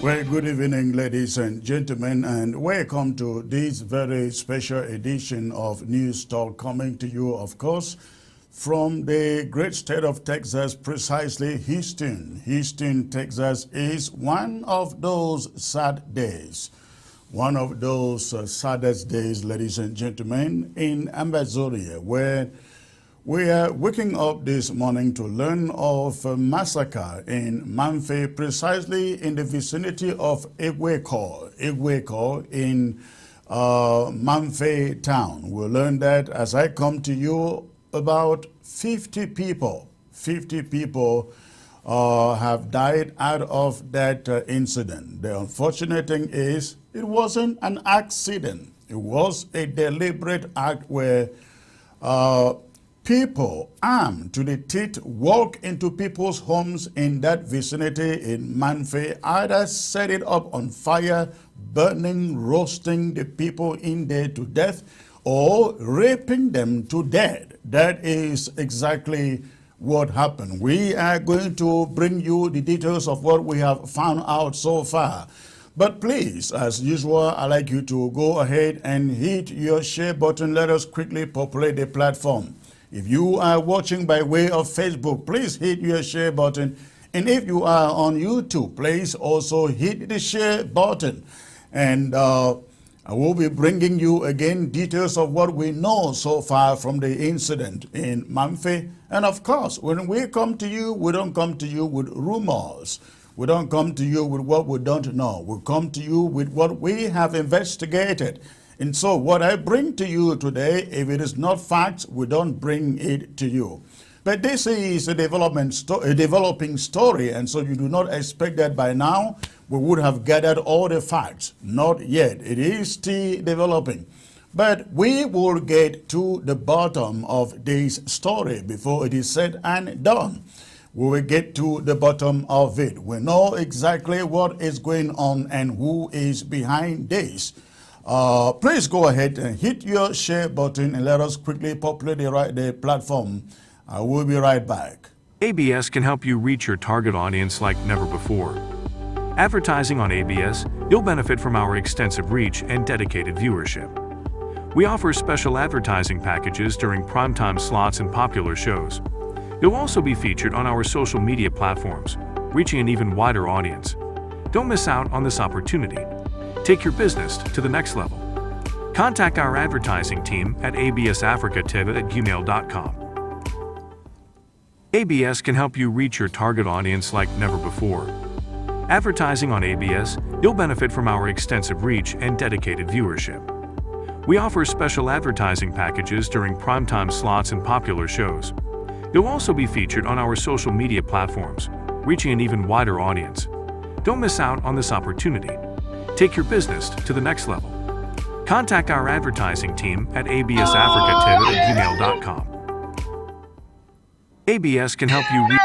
Well, good evening, ladies and gentlemen, and welcome to this very special edition of News Talk, coming to you, of course, from the great state of Texas, precisely Houston. Houston, Texas is one of those sad days. One of those saddest days, ladies and gentlemen, in Ambazonia, where we are waking up this morning to learn of a massacre in Mamfe, precisely in the vicinity of Igweko in Mamfe town. We'll learn that as I come to you, about 50 people have died out of that incident. The unfortunate thing is it wasn't an accident. It was a deliberate act where people armed to the teeth walk into people's homes in that vicinity in Mamfe, either set it up on fire, burning, roasting the people in there to death, or raping them to death. That is exactly what happened. We are going to bring you the details of what we have found out so far. But please, as usual, I'd like you to go ahead and hit your share button. Let us quickly populate the platform. If you are watching by way of Facebook, please hit your share button. And if you are on YouTube, please also hit the share button. And I will be bringing you again details of what we know so far from the incident in Mamfe. And of course, when we come to you, we don't come to you with rumors. We don't come to you with what we don't know. We come to you with what we have investigated. And so what I bring to you today, if it is not facts, we don't bring it to you. But this is a developing story, and so you do not expect that by now we would have gathered all the facts. Not yet. It is still developing. But we will get to the bottom of this story before it is said and done. We will get to the bottom of it. We know exactly what is going on and who is behind this. Please go ahead and hit your share button and let us quickly populate the platform. I will be right back. ABS can help you reach your target audience like never before. Advertising on ABS, you'll benefit from our extensive reach and dedicated viewership. We offer special advertising packages during primetime slots and popular shows. You'll also be featured on our social media platforms, reaching an even wider audience. Don't miss out on this opportunity. Take your business to the next level. Contact our advertising team at absafricatv@gmail.com. ABS can help you reach your target audience like never before. Advertising on ABS, you'll benefit from our extensive reach and dedicated viewership. We offer special advertising packages during primetime slots and popular shows. You'll also be featured on our social media platforms, reaching an even wider audience. Don't miss out on this opportunity. Take your business to the next level. Contact our advertising team at absafricatv@gmail.com. ABS can help you reach.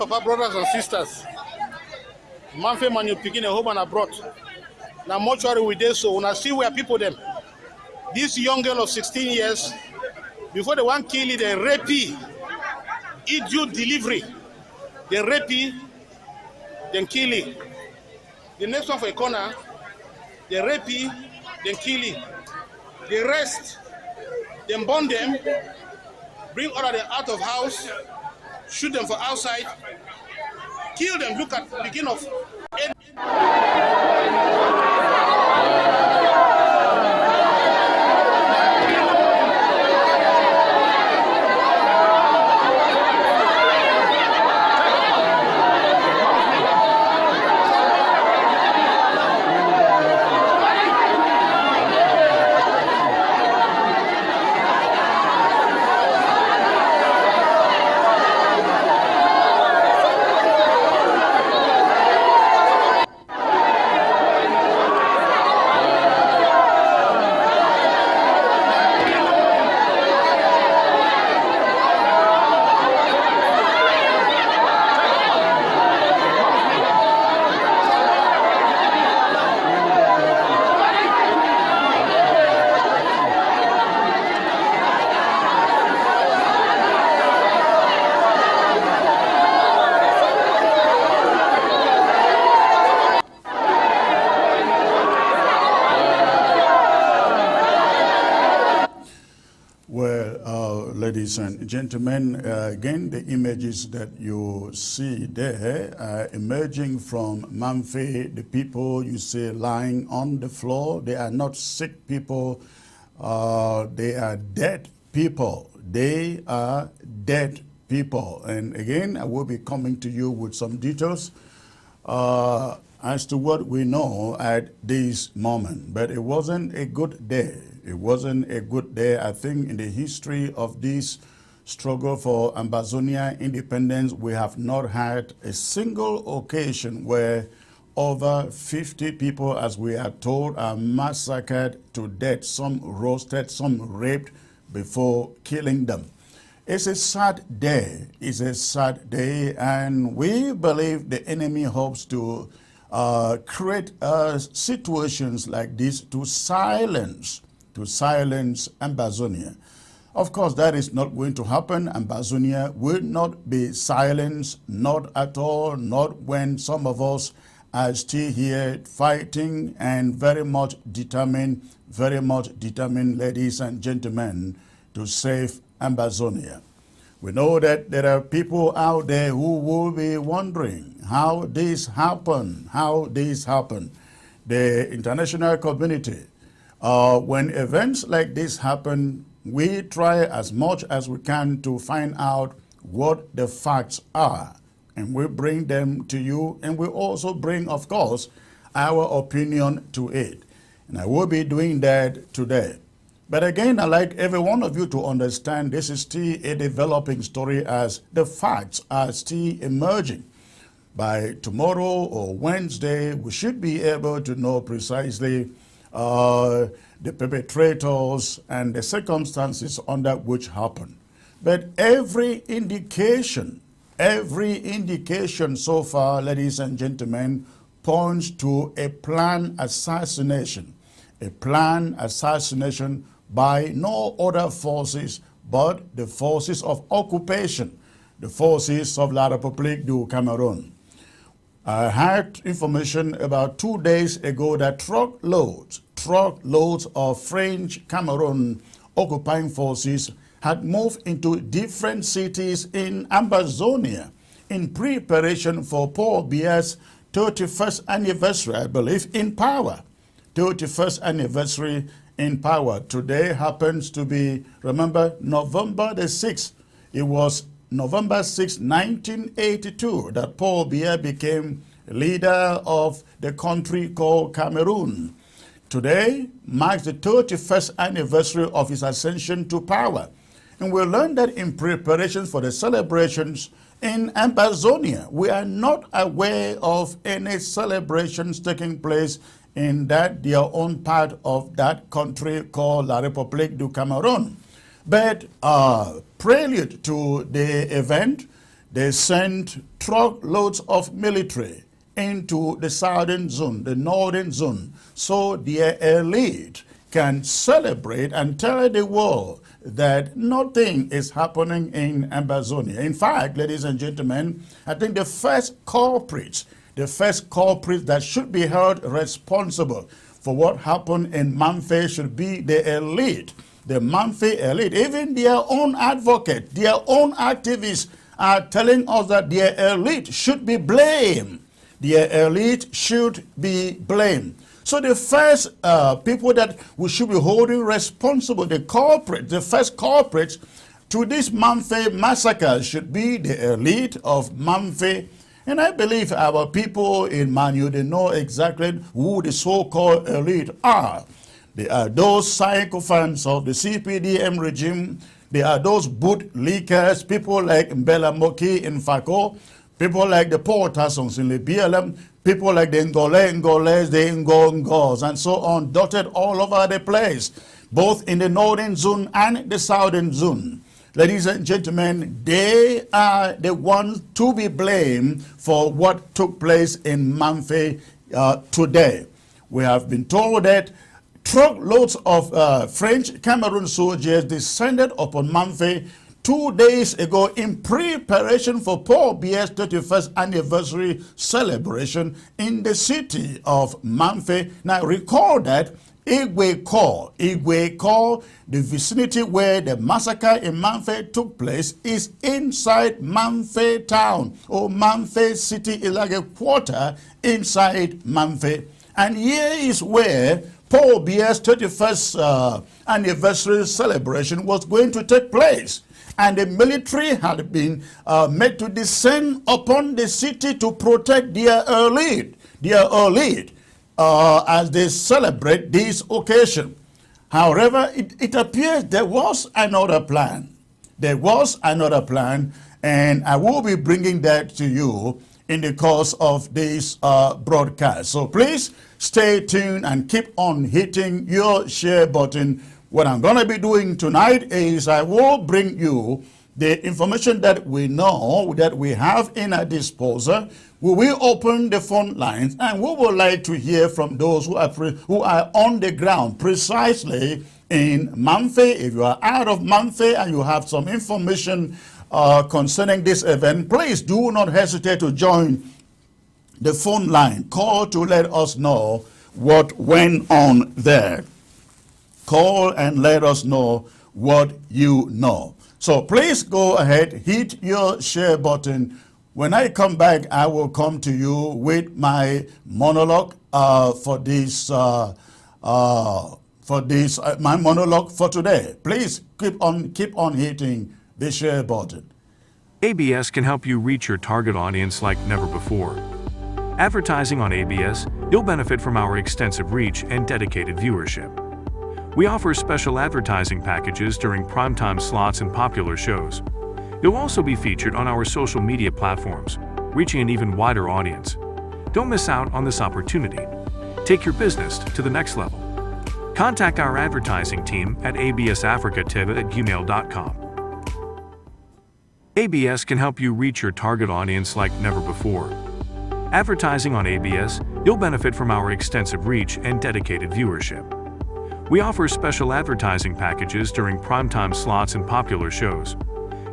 Papa, brothers and sisters. Mamfe man, you picking a home and abroad. Now, mortuary we did so. When I see where people them, this young girl of 16 years, before they want kill it, they rapey, eat you delivery. They rapey, then kill it. The next one for a corner, they rapey, then kill it. The rest, then burn them, bring all of them out of house, shoot them for outside, kill them. Look at the beginning of ladies and gentlemen, again, the images that you see there are emerging from Mamfe. The people you see lying on the floor, they are not sick people, they are dead people. They are dead people. And again, I will be coming to you with some details as to what we know at this moment. But it wasn't a good day. It wasn't a good day. I think in the history of this struggle for Ambazonia independence, we have not had a single occasion where over 50 people, as we are told, are massacred to death, some roasted, some raped before killing them. It's a sad day. It's a sad day, and we believe the enemy hopes to create situations like this to silence Ambazonia. Of course, that is not going to happen. Ambazonia will not be silenced, not at all, not when some of us are still here fighting and very much determined, ladies and gentlemen, to save Ambazonia. We know that there are people out there who will be wondering how this happened, The international community, when events like this happen, we try as much as we can to find out what the facts are. And we bring them to you, and we also bring, of course, our opinion to it. And I will be doing that today. But again, I'd like every one of you to understand this is still a developing story as the facts are still emerging. By tomorrow or Wednesday, we should be able to know precisely the perpetrators and the circumstances under which happened. But every indication so far, ladies and gentlemen, points to a planned assassination. A planned assassination by no other forces but the forces of occupation, the forces of La République du Cameroon. I had information about 2 days ago that truckloads of French Cameroon occupying forces had moved into different cities in Ambazonia in preparation for Paul Biya's 31st anniversary, I believe, in power. 31st anniversary in power. Today happens to be, remember, November the 6th. It was November 6, 1982, that Paul Biya became leader of the country called Cameroon. Today marks the 31st anniversary of his ascension to power. And we learned that in preparations for the celebrations in Ambazonia, we are not aware of any celebrations taking place in that their own part of that country called La République du Cameroon. But prelude to the event, they sent truckloads of military into the southern zone, the northern zone, so their elite can celebrate and tell the world that nothing is happening in Amazonia. In fact, ladies and gentlemen, I think the first culprit that should be held responsible for what happened in Mamfe should be the elite, the Mamfe elite. Even their own advocate, their own activists are telling us that their elite should be blamed. Their elite should be blamed. So the first people that we should be holding responsible, the first culprits to this Mamfe massacre should be the elite of Mamfe. And I believe our people in Manu, they know exactly who the so-called elite are. They are those sycophants of the CPDM regime. They are those bootlickers, people like Mbela Moki in Fako, people like the Portasons in the BLM, people like the Ngoles, the Ngongos, and so on, dotted all over the place, both in the northern zone and the southern zone. Ladies and gentlemen, they are the ones to be blamed for what took place in Mamfe today. We have been told that truckloads of French Cameroon soldiers descended upon Mamfe 2 days ago in preparation for Paul Biya's 31st anniversary celebration in the city of Mamfe. Now recall that Igwe Kor, the vicinity where the massacre in Mamfe took place, is inside Mamfe town, or Mamfe city is like a quarter inside Mamfe. And here is where Paul Biya's 31st anniversary celebration was going to take place. And the military had been made to descend upon the city to protect their elite, as they celebrate this occasion. However, it appears there was another plan. There was another plan, and I will be bringing that to you in the course of this broadcast. So please stay tuned and keep on hitting your share button. What I'm going to be doing tonight is I will bring you the information that we know, that we have in our disposal. We will open the phone lines, and we would like to hear from those who are on the ground, precisely in Mamfe. If you are out of Mamfe and you have some information concerning this event, please do not hesitate to join the phone line. Call to let us know what went on there. Call and let us know what you know. So please go ahead, hit your share button. When I come back, I will come to you with my monologue for my monologue for today. Please keep on hitting the share button. ABS can help you reach your target audience like never before. Advertising on ABS, you'll benefit from our extensive reach and dedicated viewership. We offer special advertising packages during primetime slots and popular shows. You'll also be featured on our social media platforms, reaching an even wider audience. Don't miss out on this opportunity. Take your business to the next level. Contact our advertising team at absafricatv@gmail.com. ABS can help you reach your target audience like never before. Advertising on ABS, you'll benefit from our extensive reach and dedicated viewership. We offer special advertising packages during primetime slots and popular shows.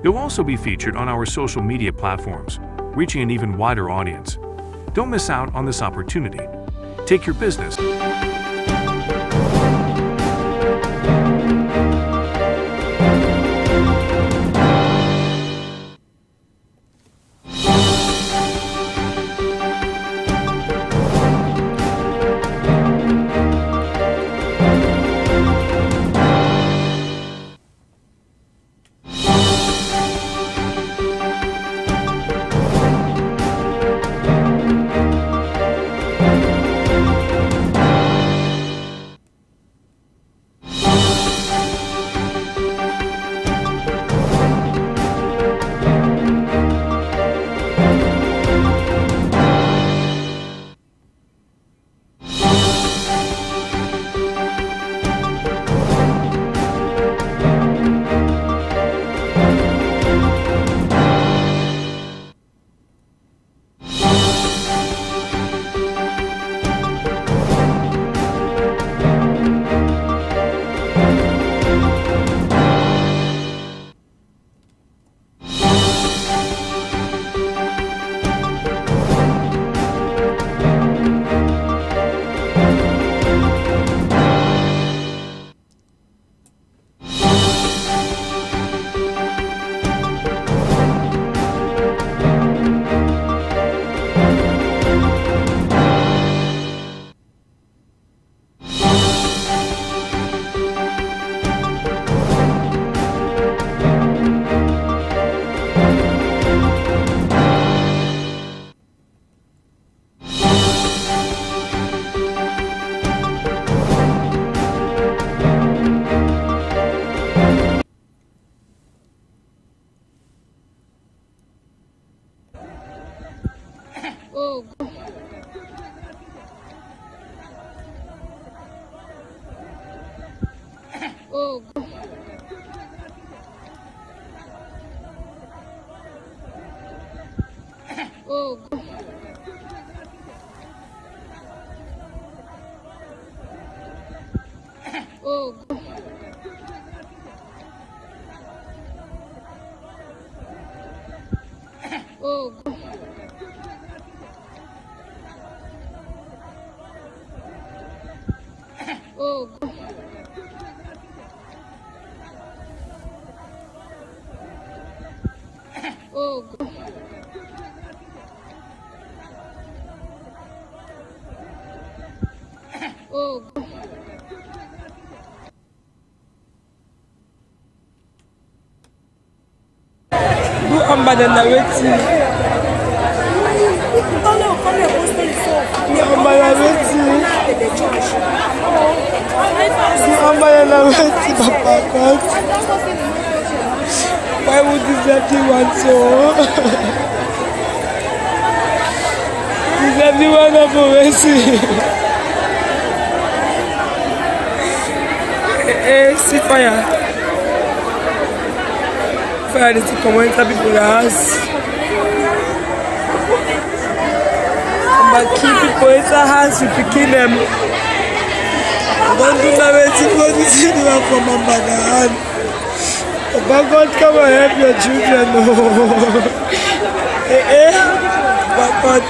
You'll also be featured on our social media platforms, reaching an even wider audience. Don't miss out on this opportunity. Take your business. Oh, oh, oh, oh, oh, oh, oh, Do ambadana wetin? Do ambadana wetin? Do ambadana wetin, Papa God? Why would this lady want so? This lady want to go wetin? See fire. Fire is to come enter people's house. But keep people enter house, you picking them. Don't do that waiting for this anyone from Mama hand. But God, come and help your children. But God.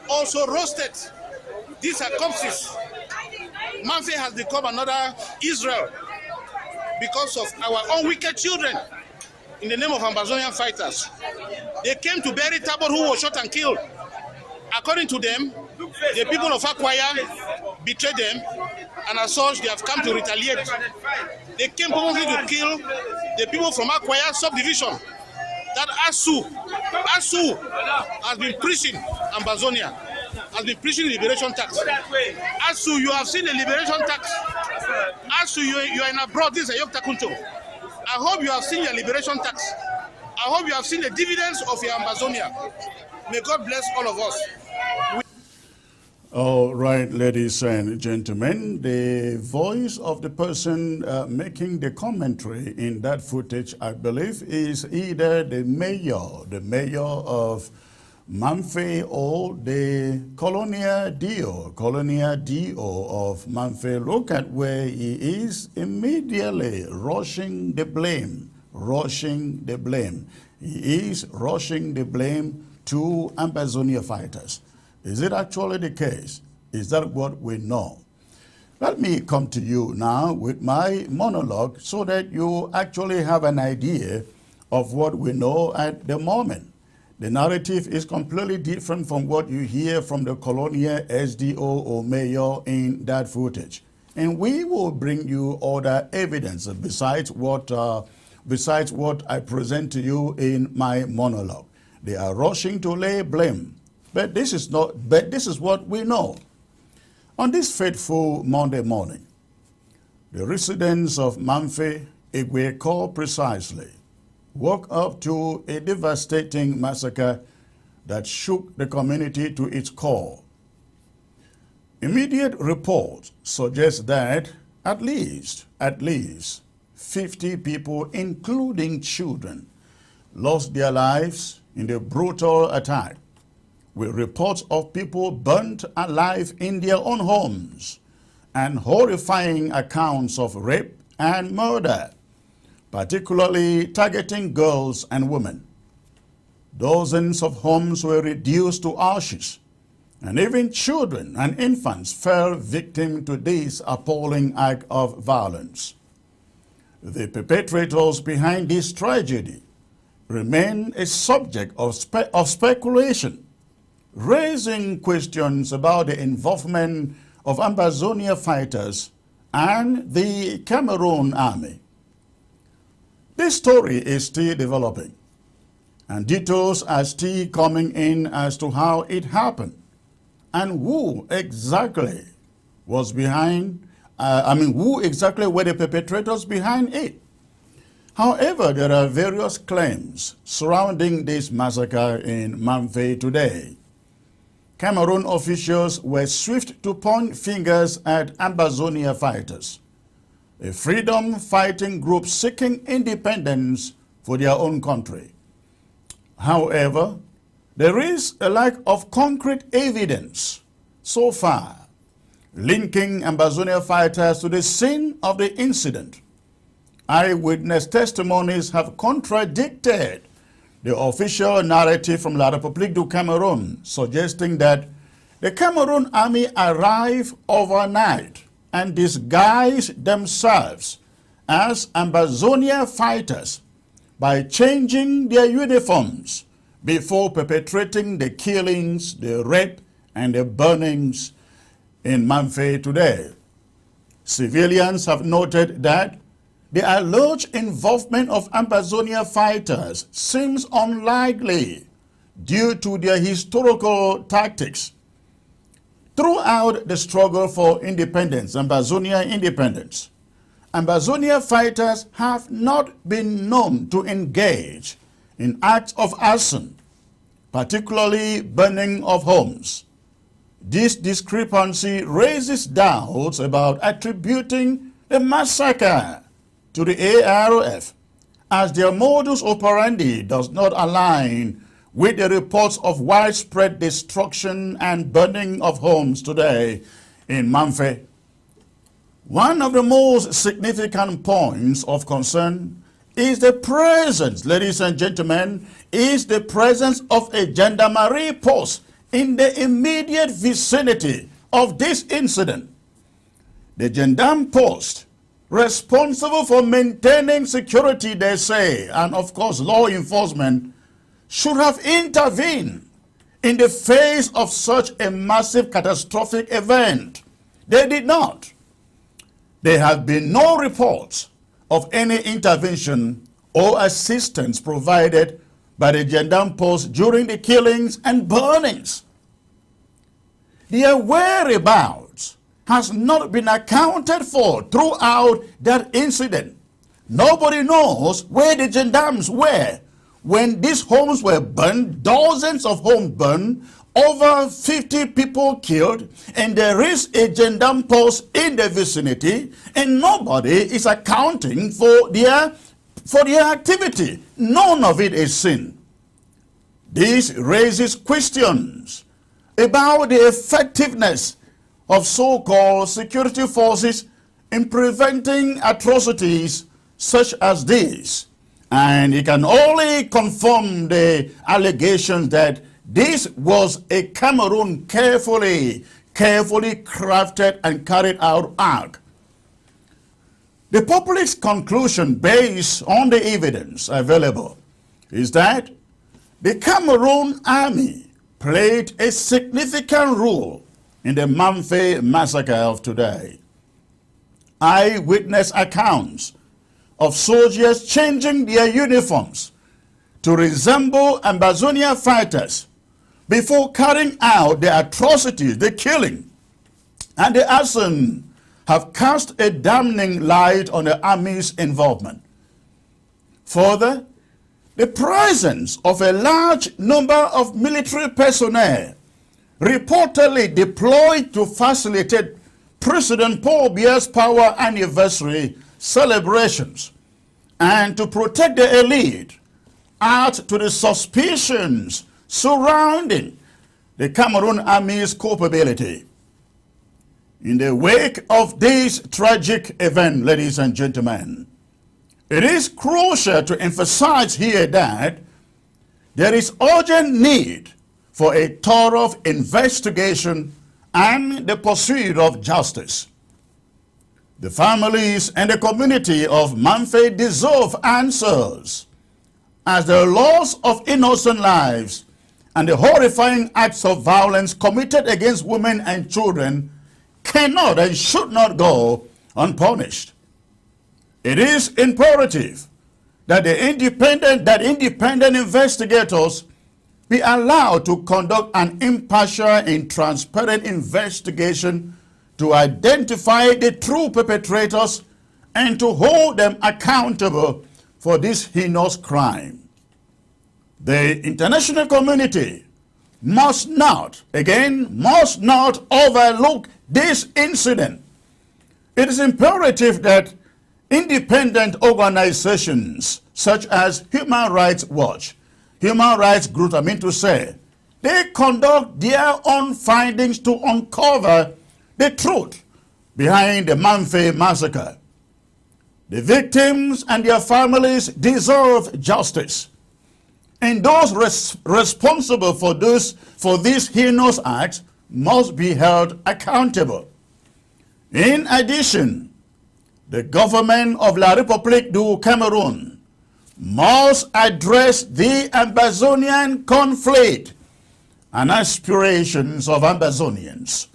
Also roasted. These are corpses. Mamfe has become another Israel because of our own wicked children in the name of Ambazonian fighters. They came to bury Tabor, who was shot and killed. According to them, the people of Akwaya betrayed them, and as such, they have come to retaliate. They came probably to kill the people from Akwaya subdivision. That ASU has been preaching Ambazonia, has been preaching liberation tax. ASU, you have seen the liberation tax. ASU, you are in abroad, this is a Yokta Kunto. I hope you have seen your liberation tax. I hope you have seen the dividends of your Ambazonia. May God bless all of us. All right, ladies and gentlemen, the voice of the person making the commentary in that footage, I believe, is either the mayor of Mamfe or the colonial DO of Mamfe. Look at where he is immediately rushing the blame. He is rushing the blame to Ambazonia fighters. Is it actually the case? Is that what we know? Let me come to you now with my monologue so that you actually have an idea of what we know at the moment. The narrative is completely different from what you hear from the colonial SDO or mayor in that footage. And we will bring you other evidence besides what I present to you in my monologue. They are rushing to lay blame. But this is what we know. On this fateful Monday morning, the residents of Mamfe, Igweko precisely, woke up to a devastating massacre that shook the community to its core. Immediate reports suggest that at least 50 people, including children, lost their lives in the brutal attack, with reports of people burnt alive in their own homes and horrifying accounts of rape and murder, particularly targeting girls and women. Dozens of homes were reduced to ashes, and even children and infants fell victim to this appalling act of violence. The perpetrators behind this tragedy remain a subject of speculation, raising questions about the involvement of Ambazonia fighters and the Cameroon army. This story is still developing, and details are still coming in as to how it happened and who exactly was behind, who exactly were the perpetrators behind it. However, there are various claims surrounding this massacre in Mamfe today. Cameroon officials were swift to point fingers at Ambazonia fighters, a freedom-fighting group seeking independence for their own country. However, there is a lack of concrete evidence so far linking Ambazonia fighters to the scene of the incident. Eyewitness testimonies have contradicted the official narrative from La République du Cameroun, suggesting that the Cameroon army arrived overnight and disguised themselves as Ambazonia fighters by changing their uniforms before perpetrating the killings, the rape, and the burnings in Mamfe today. Civilians have noted that the alleged involvement of Ambazonia fighters seems unlikely due to their historical tactics. Throughout the struggle for independence, Ambazonia independence, Ambazonia fighters have not been known to engage in acts of arson, particularly burning of homes. This discrepancy raises doubts about attributing the massacre to the ARF, as their modus operandi does not align with the reports of widespread destruction and burning of homes today in Mamfe. One of the most significant points of concern is the presence, ladies and gentlemen, is the presence of a gendarmerie post in the immediate vicinity of this incident. The gendarme post, responsible for maintaining security, they say, and of course law enforcement, should have intervened in the face of such a massive catastrophic event. They did not. There have been no reports of any intervention or assistance provided by the gendarme post during the killings and burnings. Their whereabouts has not been accounted for throughout that incident. Nobody knows where the gendarmes were when these homes were burned, dozens of homes burned, over 50 people killed, and there is a gendarme post in the vicinity, and nobody is accounting for their activity. None of it is seen. This raises questions about the effectiveness of so-called security forces in preventing atrocities such as this. And it can only confirm the allegations that this was a Cameroon carefully crafted and carried out act. The public's conclusion based on the evidence available is that the Cameroon army played a significant role in the Mamfe massacre of today. Eyewitness accounts of soldiers changing their uniforms to resemble Ambazonia fighters before carrying out the atrocities, the killing, and the arson have cast a damning light on the army's involvement. Further, the presence of a large number of military personnel reportedly deployed to facilitate President Paul Biya's power anniversary celebrations and to protect the elite add to the suspicions surrounding the Cameroon army's culpability. In the wake of this tragic event, ladies and gentlemen, it is crucial to emphasize here that There is urgent need for a thorough investigation and the pursuit of justice. The families and the community of Mamfe deserve answers, as the loss of innocent lives and the horrifying acts of violence committed against women and children cannot and should not go unpunished. It is imperative that independent investigators be allowed to conduct an impartial and transparent investigation to identify the true perpetrators and to hold them accountable for this heinous crime. The international community must not overlook this incident. It is imperative that independent organizations such as Human Rights Watch, Human Rights Group, they conduct their own findings to uncover the truth behind the Mamfe massacre. The victims and their families deserve justice, and those responsible for these heinous acts must be held accountable. In addition, the government of La République du Cameroun must address the Ambazonian conflict and aspirations of Ambazonians.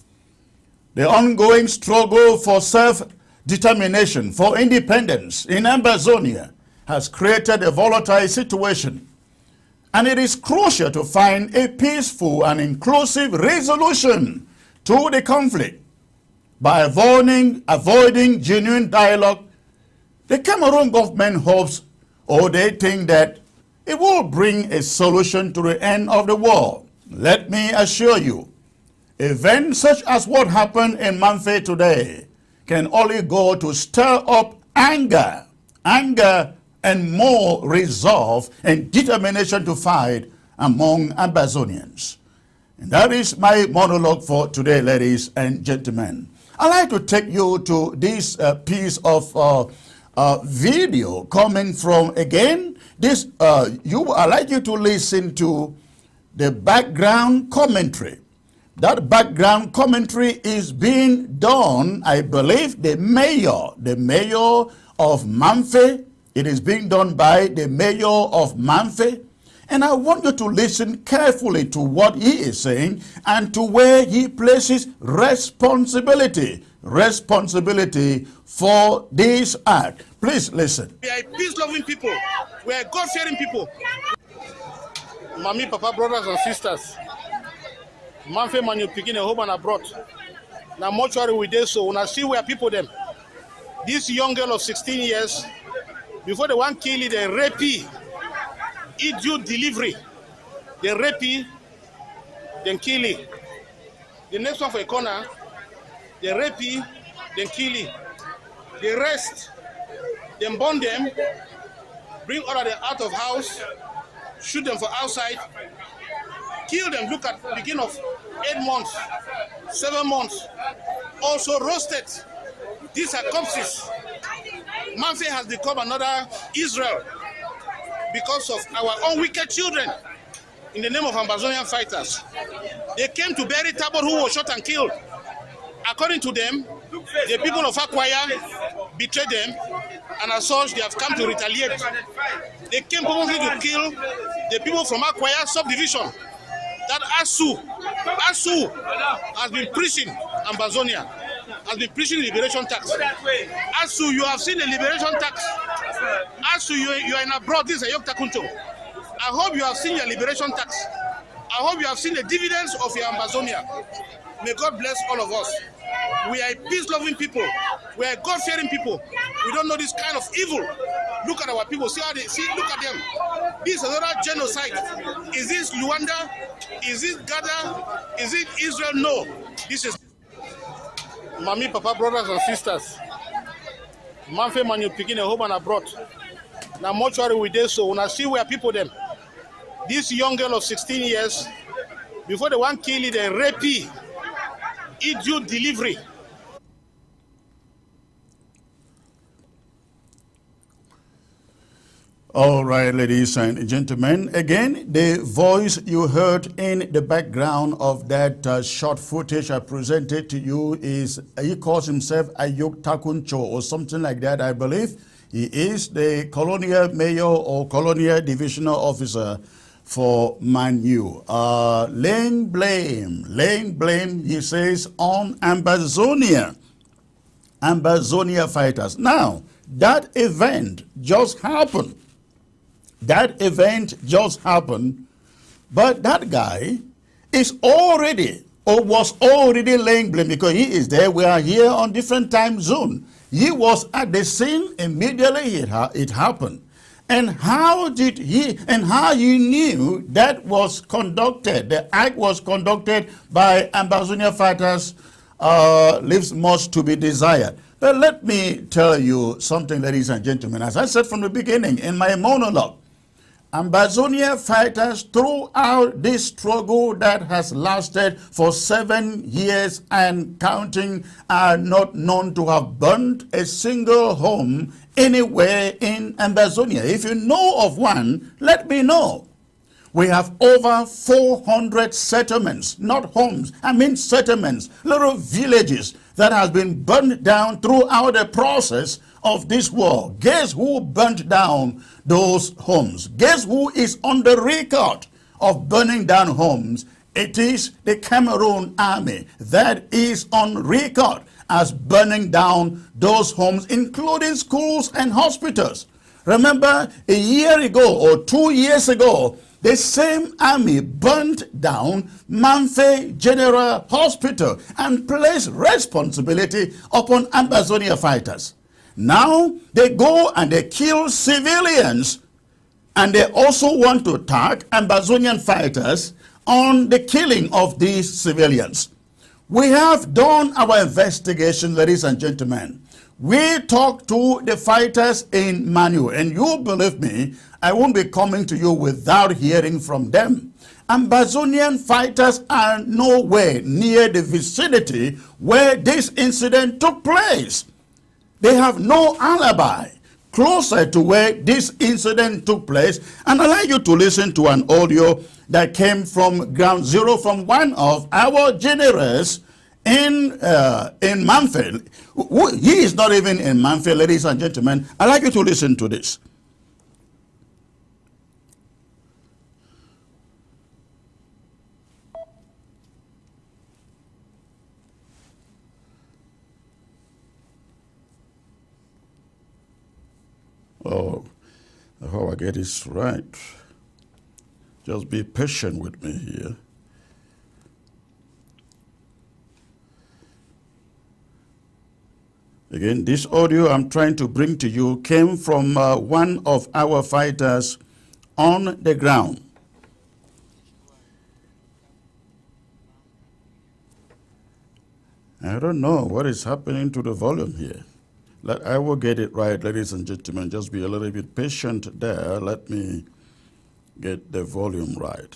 The ongoing struggle for self-determination, for independence in Ambazonia has created a volatile situation, and it is crucial to find a peaceful and inclusive resolution to the conflict. By avoiding genuine dialogue, the Cameroon government hopes, or they think, that it will bring a solution to the end of the war. Let me assure you, events such as what happened in Mamfe today can only go to stir up anger and more resolve and determination to fight among Ambazonians. And that is my monologue for today, ladies and gentlemen. I'd like to take you to this piece of video coming from, again, this. I'd like you to listen to the background commentary. That background commentary is being done, I believe, the mayor of Mamfe. It is being done by the mayor of Mamfe. And I want you to listen carefully to what he is saying and to where he places responsibility for this act. Please listen. We are peace-loving people. We are God-fearing people. Mommy, Papa, brothers and sisters, Mamfe man you picking a home and abroad. Now mortuary we did so. When I see where people them. This young girl of 16 years, before the one kill it, the rapey, idiot delivery, the rapey, then kill it. The next one for a corner, the rapey, then kill it. The rest, then burn them, bring all of them out of house, shoot them for outside, kill them. Look at the beginning of 8 months, 7 months, also roasted. These are corpses. Mamfe has become another Israel because of our own wicked children in the name of Ambazonian fighters. They came to bury Tabor, who was shot and killed. According to them, the people of Akwaya betrayed them, and as such, they have come to retaliate. They came probably to kill the people from Akwaya subdivision. That ASU has been preaching Ambazonia, has been preaching liberation tax. ASU, you have seen the liberation tax. ASU, you are in abroad, this is a Yok Takunto. I hope you have seen your liberation tax. I hope you have seen the dividends of your Ambazonia. May God bless all of us. We are peace-loving people. We are God-fearing people. We don't know this kind of evil. Look at our people. See how they see. Look at them. This is another genocide. Is this Luanda? Is it Gaza? Is it Israel? No. This is Mommy, Papa, brothers and sisters. Mamfe man you picking a home and abroad. Now mortuary we did so. When I see where people them. This young girl of 16 years, before the one kill it, the rapey, idiot delivery. All right, ladies and gentlemen. Again, the voice you heard in the background of that short footage I presented to you is, he calls himself Ayuk Takuncho or something like that, I believe. He is the colonial mayor or colonial divisional officer for Manu. Laying blame, he says, on Ambazonia fighters. Now, that event just happened. That event just happened, but that guy is already or was already laying blame because he is there. We are here on different time zone. He was at the scene immediately it happened. And how did he, and how you knew that was conducted, the act was conducted by Ambazonia fighters, leaves much to be desired. But let me tell you something, ladies and gentlemen. As I said from the beginning in my monologue, Ambazonia fighters throughout this struggle that has lasted for 7 years and counting are not known to have burnt a single home anywhere in Ambazonia. If you know of one, let me know. We have over 400 settlements, not homes, I mean settlements, little villages that has been burned down throughout the process of this war. Guess who burnt down those homes? Guess who is on the record of burning down homes? It is the Cameroon army that is on record as burning down those homes, including schools and hospitals. Remember, a year ago or 2 years ago, the same army burnt down Mamfe General Hospital and placed responsibility upon Ambazonia fighters. Now they go and they kill civilians, and they also want to tag Ambazonian fighters on the killing of these civilians. We have done our investigation, ladies and gentlemen. We talked to the fighters in Manu, and you believe me, I won't be coming to you without hearing from them. Ambazonian fighters are nowhere near the vicinity where this incident took place. They have no alibi closer to where this incident took place. And I'd like you to listen to an audio that came from ground zero from one of our generals in Mamfe. He is not even in Mamfe, ladies and gentlemen. I'd like you to listen to this. Oh, I hope I get this right. Just be patient with me here. Again, this audio I'm trying to bring to you came from one of our fighters on the ground. I don't know what is happening to the volume here. I will get it right, ladies and gentlemen. Just be a little bit patient there. Let me get the volume right.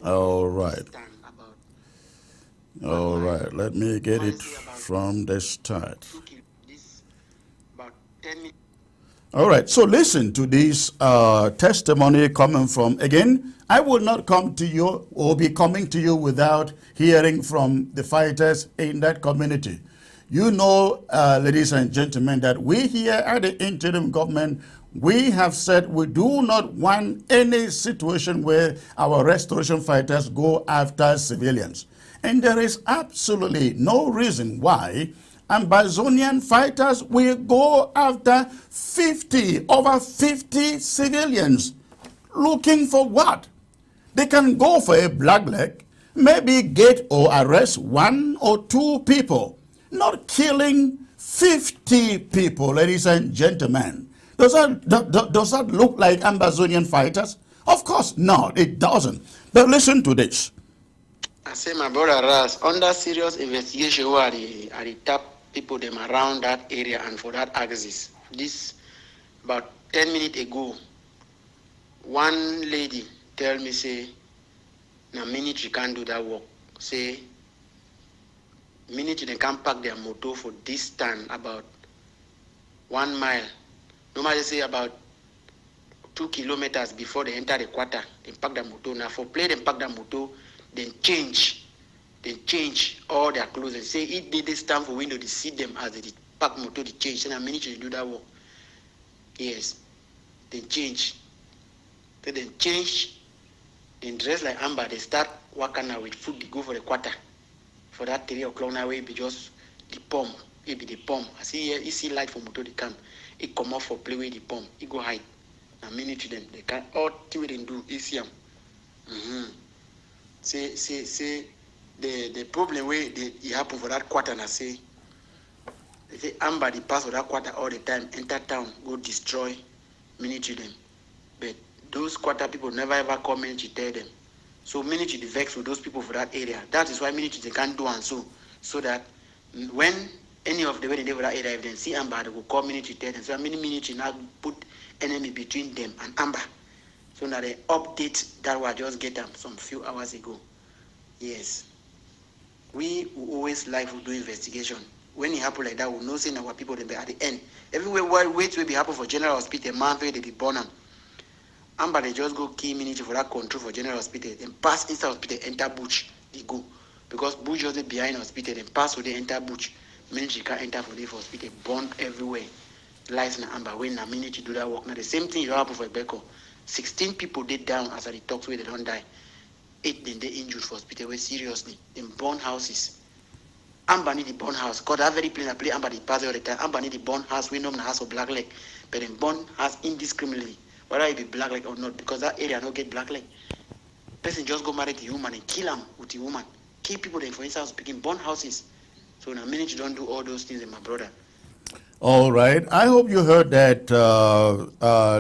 All right. All right. Let me get it from the start. All right. So listen to this testimony coming from, again, I will not come to you or be coming to you without hearing from the fighters in that community. You know, ladies and gentlemen, that we here at the interim government, we have said we do not want any situation where our restoration fighters go after civilians. And there is absolutely no reason why Ambazonian fighters will go after over 50 civilians. Looking for what? They can go for a blackleg, maybe get or arrest 1 or 2 people. Not killing 50 people, ladies and gentlemen. Does that look like Ambazonian fighters? Of course not, it doesn't. But listen to this. I say my brother Ras, under serious investigation where I tap people them around that area and for that axis. This about 10 minutes ago, one lady tell me say, na military can't do that work. Say military they can pack their motor for distance about 1 mile. Normally say about 2 kilometers before they enter the quarter. They pack the motor. Now for play, they pack the motor, then change. They change all their clothes and say if they stand for window, they see them as they pack motor, they change. And a minute they do that work. Yes. They change. Then change. Then dress like Amber. They start working now with food. They go for the quarter. For that 3 o'clock now, it be just the pump. It be the pump. I see here, you see light for motor, they come. It come off for play with the pump. It go hide. A minute to them. They can all thing they do. You see them. Say the problem where it happen for that quarter, and I say Amber the pass for that quarter all the time, enter town, go destroy military them. But those quarter people never ever come military tell them. So military the vex with those people for that area. That is why military they can't do and so that when any of the way they for that area, if they see Amber, they will call military tell them. So many military now put enemy between them and Amber. So now they update that was just get them some few hours ago. Yes. We always like to do investigation. When it happen like that, we know saying our people they be at the end. Everywhere wait will be happen for General Hospital, Mamfe, they be born them. Amber they just go key military for that control for General Hospital, then pass inside hospital, enter bush, they go. Because bush just behind hospital, then pass with the enter bush. Military can't enter for the hospital, born everywhere. Lies in Amber when a military do that work. Now the same thing will happen for Beko. 16 people did down as they talk where they don't die. 8 then they injured for hospital where seriously. Them burn houses. Amber need the burn house. Because that very place I play Amber the pass all the time. Amber need the burn house. We know the house of black leg. But then burn house indiscriminately. Whether it be black leg or not. Because that area don't get black leg. Person just go marry the woman and kill him with the woman. Kill people then for instance speaking burn houses. So in a minute you don't do all those things, my brother. All right. I hope you heard that,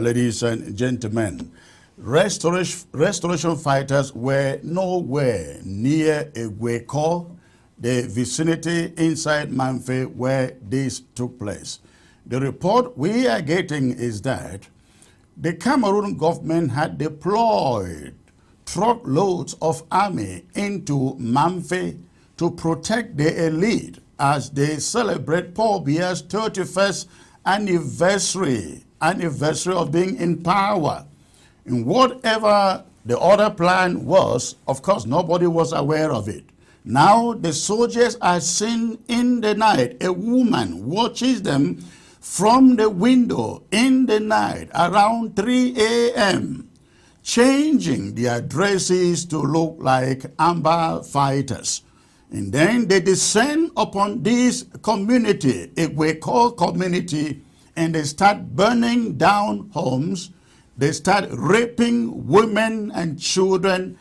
ladies and gentlemen. Restoration fighters were nowhere near Egweko, the vicinity inside Mamfe where this took place. The report we are getting is that the Cameroon government had deployed truckloads of army into Mamfe to protect the elite as they celebrate Paul Biya's 31st anniversary of being in power. In whatever the other plan was, of course, nobody was aware of it. Now the soldiers are seen in the night. A woman watches them from the window in the night around 3 a.m., changing their dresses to look like Amber fighters. And then they descend upon this community, we call community, and they start burning down homes. They start raping women and children.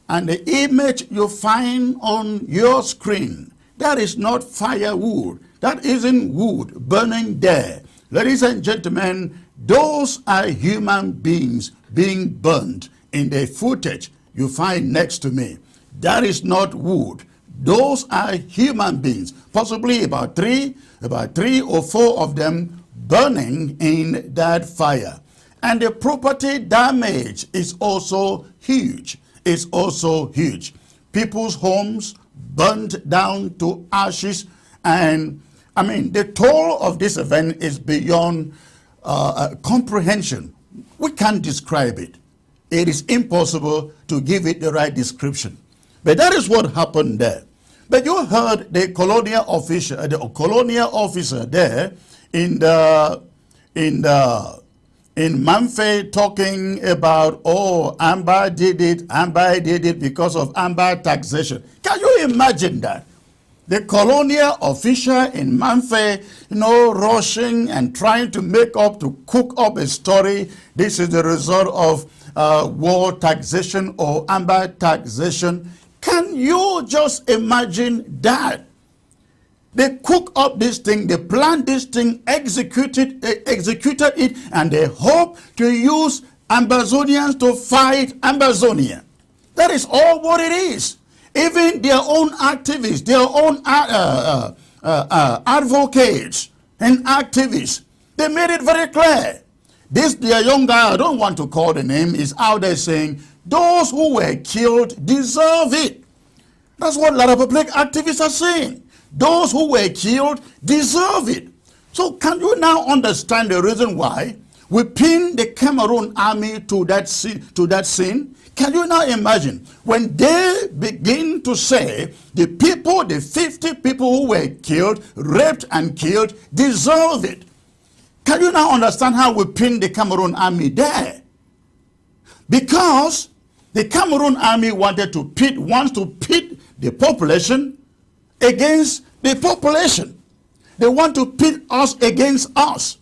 And the image you find on your screen, that is not firewood. That isn't wood burning there. Ladies and gentlemen, those are human beings being burned in the footage you find next to me. That is not wood. Those are human beings, possibly about three or four of them burning in that fire. And the property damage is also huge. It's also huge. People's homes burned down to ashes. And I mean, the toll of this event is beyond comprehension. We can't describe it. It is impossible to give it the right description. But that is what happened there. But you heard the colonial officer there in Mamfe talking about, oh, Amber did it because of Amber taxation. Can you imagine that? The colonial official in Mamfe, rushing and trying to cook up a story. This is the result of war taxation or Amber taxation. Can you just imagine that? They cook up this thing, they planned this thing, executed it, and they hope to use Ambazonians to fight Ambazonia. That is all what it is. Even their own activists, their own advocates and activists, they made it very clear. Their young guy, I don't want to call the name, is out there saying, those who were killed deserve it. That's what a lot of public activists are saying. Those who were killed deserve it. So can you now understand the reason why We pinned the Cameroon army to that scene. Can you now imagine when they begin to say the people, the 50 people who were killed, raped and killed, deserve it? Can you now understand how we pinned the Cameroon army there? Because the Cameroon army wants to pit the population against the population. They want to pit us against us.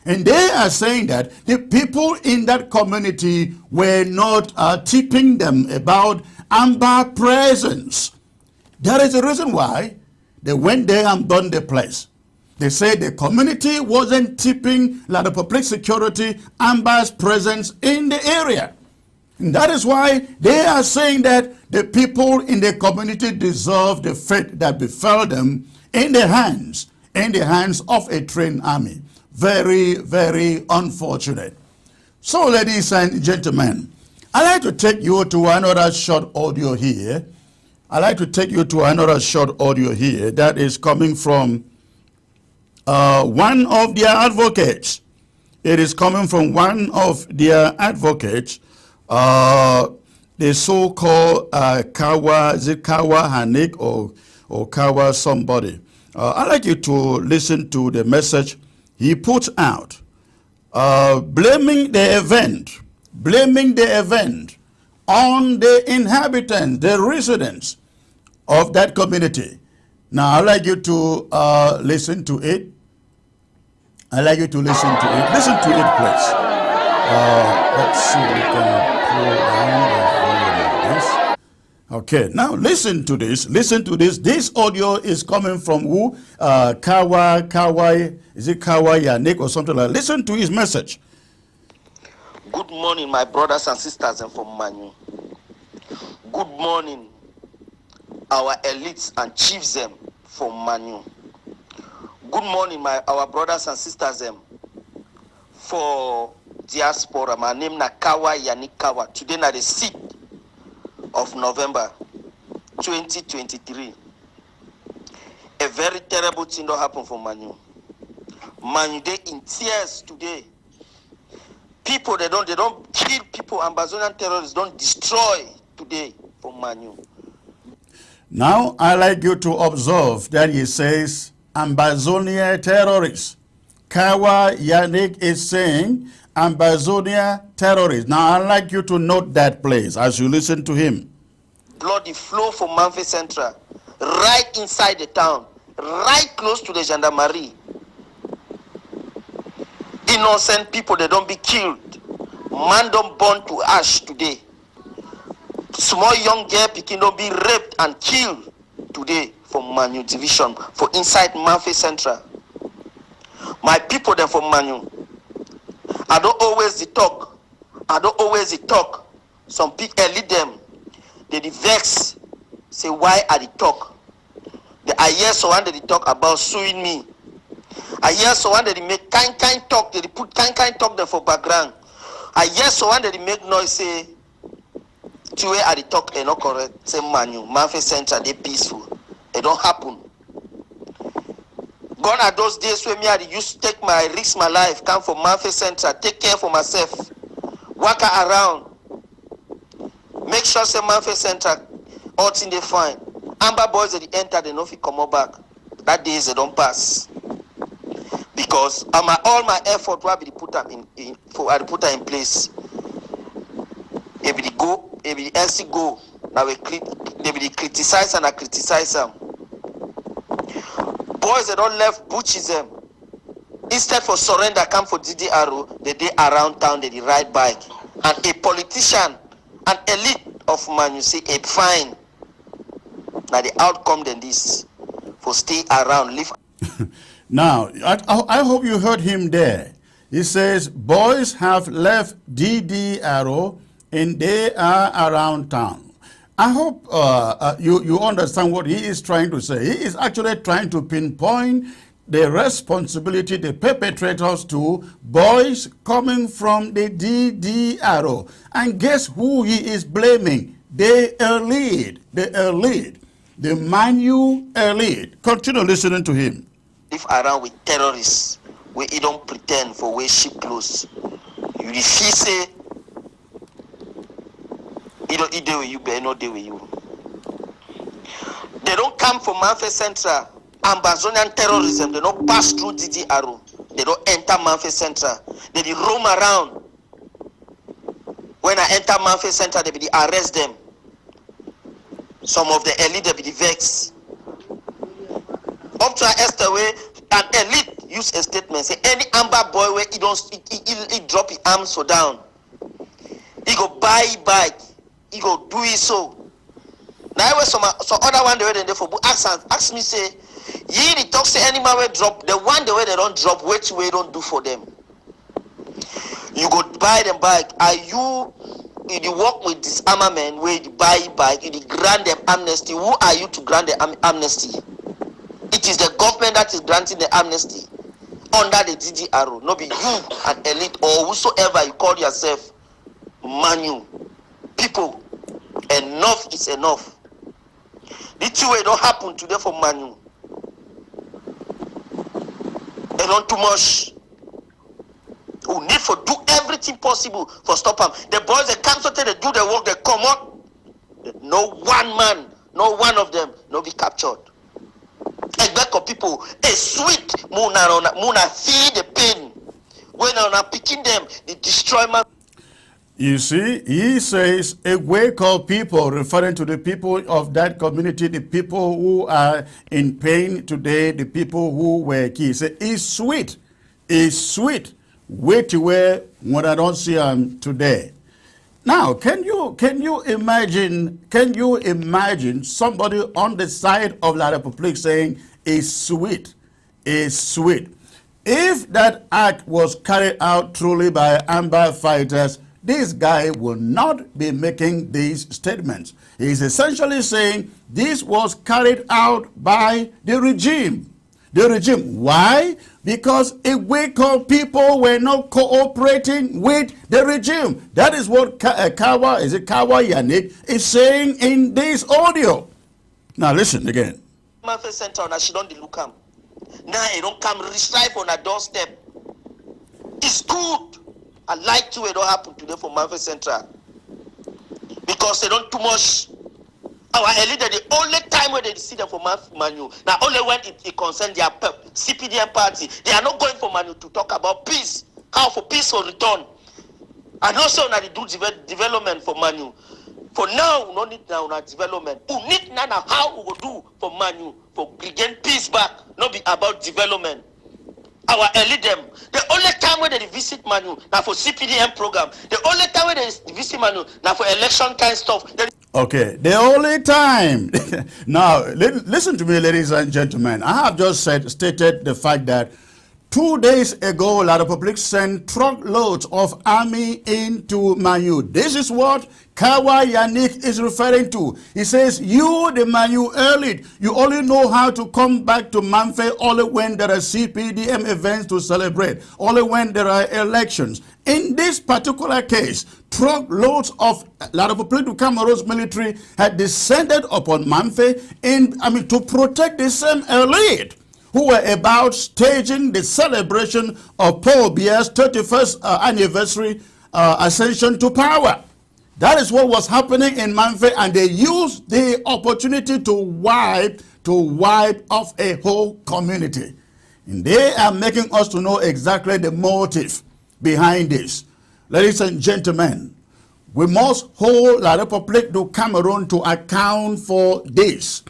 And they are saying that the people in that community were not tipping them about Amber presence. That is the reason why they went there and burned the place. They said the community wasn't tipping like the public security Amber's presence in the area. And that is why they are saying that the people in the community deserve the fate that befell them in the hands of a trained army. Very, very unfortunate. So, ladies and gentlemen, I'd like to take you to another short audio here. That is coming from one of their advocates. It is coming from one of their advocates, the so-called Kawa Hanik or Kawa somebody. I'd like you to listen to the message he put out, blaming the event on the inhabitants, the residents of that community. Now, I'd like you to listen to it. Listen to it, please. Let's see if we can pull down the volume of this. Okay, now listen to this. This audio is coming from who? Kawa, is it Kawa Yanik or something like that? Listen to his message. Good morning, my brothers and sisters from Manu. Good morning, our elites and chiefs from Manu. Good morning, our brothers and sisters for diaspora. My name is Kawa Yanik Kawa. Today na the 6th of November 2023. A very terrible thing that happened for Manu. Manu, they in tears today. People, they don't kill people. Ambazonian terrorists don't destroy today for Manu. Now, I like you to observe that he says Ambazonia terrorists. Kawa Yanik is saying Ambazonia terrorists. Now, I'd like you to note that, please, as you listen to him. Bloody flow from Mamfe Central, right inside the town, right close to the gendarmerie. Innocent people, they don't be killed. Man don't burn to ash today. Small young girl picking don't be raped and killed today from Manu division, for inside Mamfe Central. My people, they're from Manu. I don't always talk. Some people lead them. They vex. Say, why are they talk? I hear someone that they talk about suing me. I hear someone that they make kind talk. They put kind talk there for background. I hear someone that they make noise say, to where are they talk and not correct. Say, Manu, Mamfe Central, they peaceful. It don't happen. Gone are those days where me I used to take my risk, my life, come from Mamfe Central, take care for myself, walk around, make sure say Mamfe Central, all thing they find. Amber boys that they enter, they know if come back. That days they don't pass. Because all my effort will be put them in place. If they go, if the NC go, now they criticize and I criticize them. Boys that don't left butches them. Instead for surrender, come for DDRO, they around town, they ride bike. And a politician, an elite of man, you say a fine. Now the outcome than this, for stay around, live. Now, I hope you heard him there. He says, boys have left DDRO and they are around town. I hope you understand what he is trying to say. He is actually trying to pinpoint the responsibility, the perpetrators to boys coming from the DDRO. And guess who he is blaming? The elite, the Manu elite. Continue listening to him. Live around with terrorists, where he don't pretend for where sheep close. You the fee say he don't deal with you, but he not deal with you. They don't come from Mamfe Central. Ambazonian terrorism, they don't pass through DDRO. They don't enter Mamfe Central. They roam around. When I enter Mamfe Central, they arrest them. Some of the elite, they be vex. Up to Esther way, an elite use a statement, say any amber boy where he drop his arms so down. He go buy bike. He go do it so. Now I was some other one the way they for ask me say, ye the talk say any man will drop the one the way they don't drop, which way don't do for them. You go buy them bike. Are you work with disarmament where you buy bike, you grant them amnesty? Who are you to grant the amnesty? It is the government that is granting the amnesty under the DDRO. Not be you, an elite, or whosoever you call yourself, Manu. People, enough is enough. The two way don't happen today for Manu. They don't too much. We need for do everything possible for stop them. The boys they come so they do the work, they come out. No one man, no one of them, no be captured. A back of people, a sweet muna feed the pain. When I'm picking them, they destroy my. You see, he says a wake of people, referring to the people of that community, the people who are in pain today, the people who were killed. He said, it's sweet. Wait to where when I don't see them today. Now, can you imagine somebody on the side of La Republique saying it's sweet? If that act was carried out truly by Amber fighters, this guy will not be making these statements. He's essentially saying this was carried out by the regime. Why? Because a week of people were not cooperating with the regime. That is what Kawa Yannick is saying in this audio. Now listen again. Mamfe Center, now she don't look come. Now it don't come strive on a doorstep. It's good. I like to it don't happen today for Mamfe Central. Because they don't too much. Our elite, the only time when they see them for Manu, now only when it concerns their CPDM party, they are not going for Manu to talk about peace, how for peace will return. And also now they do development for Manu. For now, we don't need now development. We need now how we will do for Manu, for regain peace back, not be about development. Our elite them, the only time when they visit Manu, now for CPDM program, the only time when they visit Manu, now for election kind stuff. Okay, the only time. Now, listen to me, ladies and gentlemen. I have just stated the fact that 2 days ago, La Republique sent truckloads of army into Manu. This is what Kawa Yannick is referring to. He says, you, the Manu elite, you only know how to come back to Mamfe only when there are CPDM events to celebrate, only when there are elections. In this particular case, truckloads of La Republique du Cameroon's military had descended upon Mamfe to protect the same elite who were about staging the celebration of Paul Biya's 31st anniversary ascension to power. That is what was happening in Mamfe, and they used the opportunity to wipe off a whole community. And they are making us to know exactly the motive behind this. Ladies and gentlemen, we must hold La Republique du Cameroon to account for this.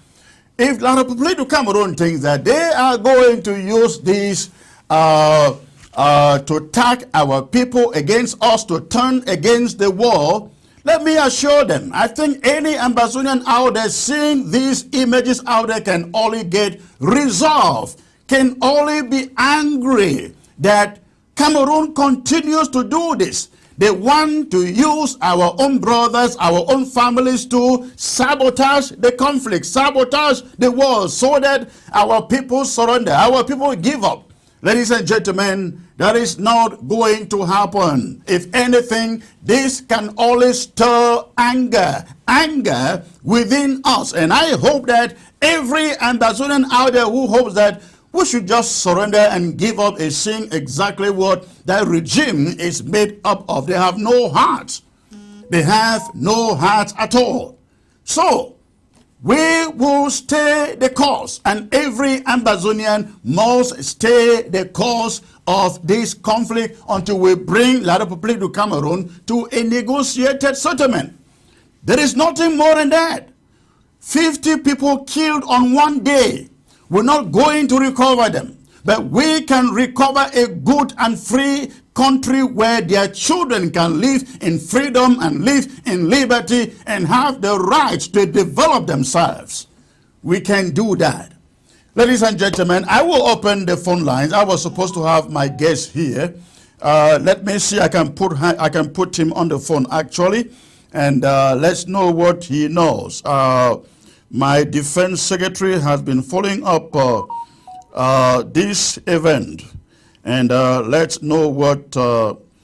If La Republique du Cameroon thinks that they are going to use this to attack our people against us, to turn against the wall, let me assure them, I think any Ambazonian out there seeing these images out there can only get resolve, can only be angry that Cameroon continues to do this. They want to use our own brothers, our own families to sabotage the conflict, sabotage the war, so that our people surrender, our people give up. Ladies and gentlemen, that is not going to happen. If anything, this can only stir anger within us. And I hope that every Ambazonian out there who hopes that We should just surrender and give up and seeing exactly what that regime is made up of. They have no heart. They have no heart at all. So, we will stay the course, and every Ambazonian must stay the course of this conflict until we bring La République du Cameroon to a negotiated settlement. There is nothing more than that. 50 people killed on one day. We're not going to recover them, but we can recover a good and free country where their children can live in freedom and live in liberty and have the right to develop themselves. We can do that. Ladies and gentlemen, I will open the phone lines. I was supposed to have my guest here. Let me see. I can put him on the phone actually, and let's know what he knows. My defense secretary has been following up this event, and let's know what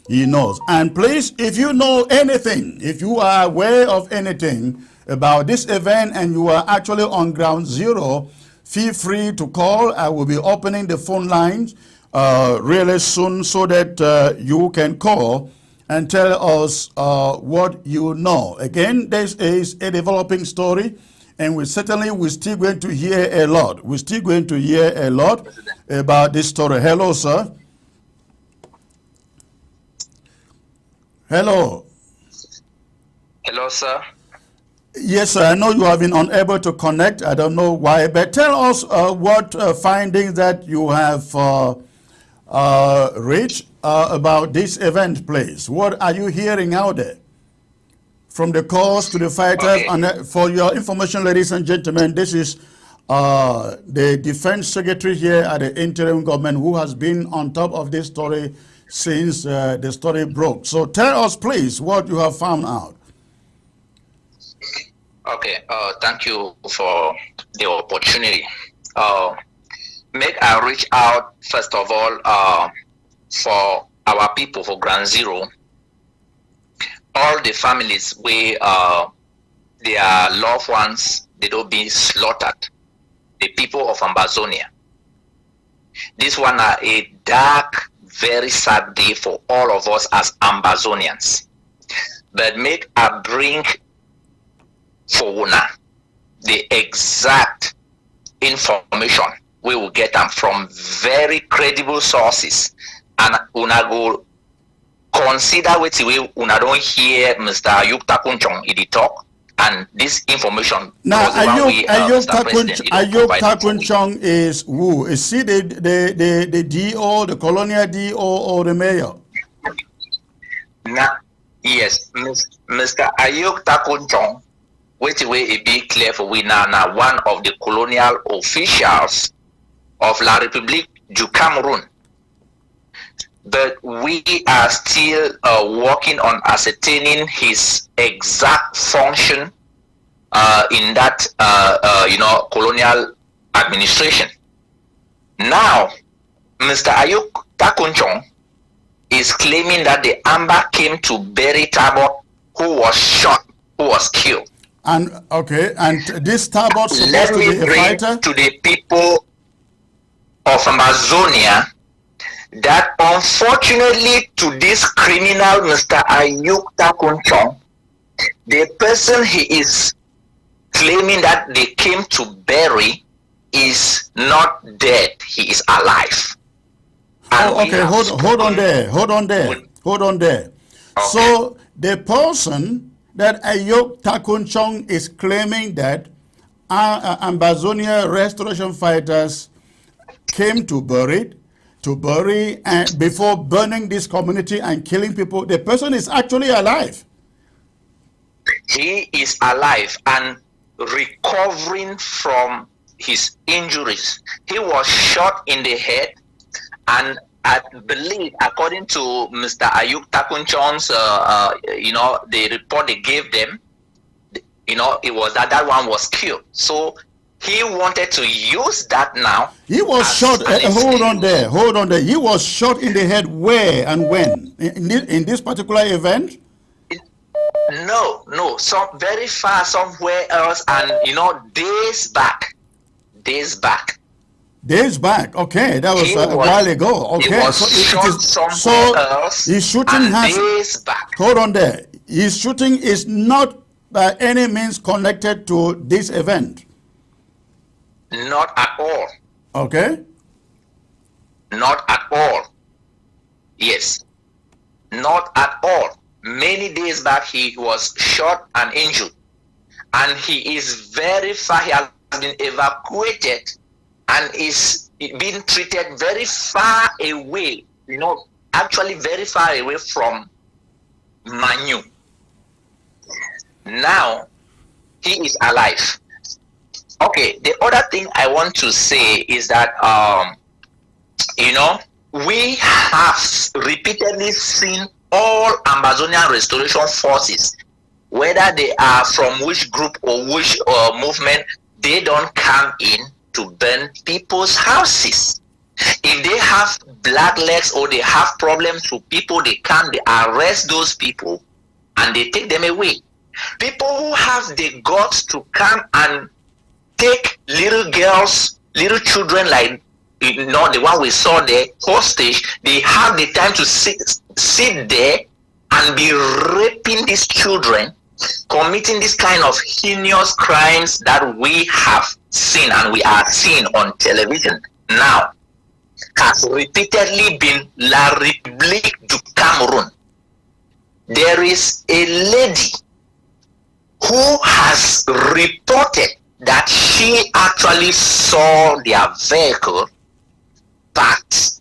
he knows. And please, if you know anything, if you are aware of anything about this event and you are actually on ground zero, feel free to call. I will be opening the phone lines really soon so that you can call and tell us what you know. Again, this is a developing story, and we're still going to hear a lot. We're still going to hear a lot about this story. Hello, sir. Hello. Hello, sir. Yes, sir. I know you have been unable to connect. I don't know why, but tell us what findings that you have reached about this event, please. What are you hearing out there? From the cause to the fighters, okay. And for your information, ladies and gentlemen, this is the defense secretary here at the interim government who has been on top of this story since the story broke. So tell us, please, what you have found out. Okay, thank you for the opportunity. Make I reach out, first of all, for our people, for Ground Zero, all the families where their loved ones, they don't be slaughtered, the people of Ambazonia. This one are a dark, very sad day for all of us as Ambazonians. But make I bring for Una the exact information we will get them from very credible sources, and Una go consider what we Una don't hear Mr. Ayuk Takunchong in the talk, and this information. Now Ayuk Takunchong is who? Is he the DO, the colonial DO, or the mayor? Now, yes, Mr. Ayuk Takunchong, which way it be clear for we now one of the colonial officials of La République du Cameroon. But we are still working on ascertaining his exact function in that colonial administration. Now, Mr. Ayuk Takunchong is claiming that the Amba came to bury Tabor, who was shot, who was killed. And okay, and this Tabor supposed to be a fighter? To the people of Amazonia that unfortunately to this criminal Mr. Ayuk Takunchong, the person he is claiming that they came to bury is not dead, he is alive. And okay, hold on there. Okay. So the person that Ayuk Takunchong is claiming that Ambazonia restoration fighters came to bury and before burning this community and killing people, the person is actually alive. He is alive and recovering from his injuries. He was shot in the head, and I believe, according to Mr. Ayuk Takunchong's, the report they gave them, it was that one was killed. So he wanted to use that now. He was shot. Hold on there. He was shot in the head where and when? In this particular event? No. Some very far somewhere else, and days back. Days back, okay, that was a while ago. Okay, he was shot somewhere else, his shooting and has days back. Hold on there. His shooting is not by any means connected to this event. Not at all. Okay. Not at all. Yes. Not at all. Many days back, he was shot and injured. And he is very far. He has been evacuated and is being treated very far away. Actually very far away from Manu. Now, he is alive. Okay, the other thing I want to say is that, we have repeatedly seen all Amazonian restoration forces, whether they are from which group or which movement, they don't come in to burn people's houses. If they have black legs or they have problems with people, they come, they arrest those people and they take them away. People who have the guts to come and take little girls, little children like the one we saw there, hostage, they have the time to sit there and be raping these children, committing this kind of heinous crimes that we have seen and we are seeing on television now, has repeatedly been La République du Cameroun. There is a lady who has reported that she actually saw their vehicle parked.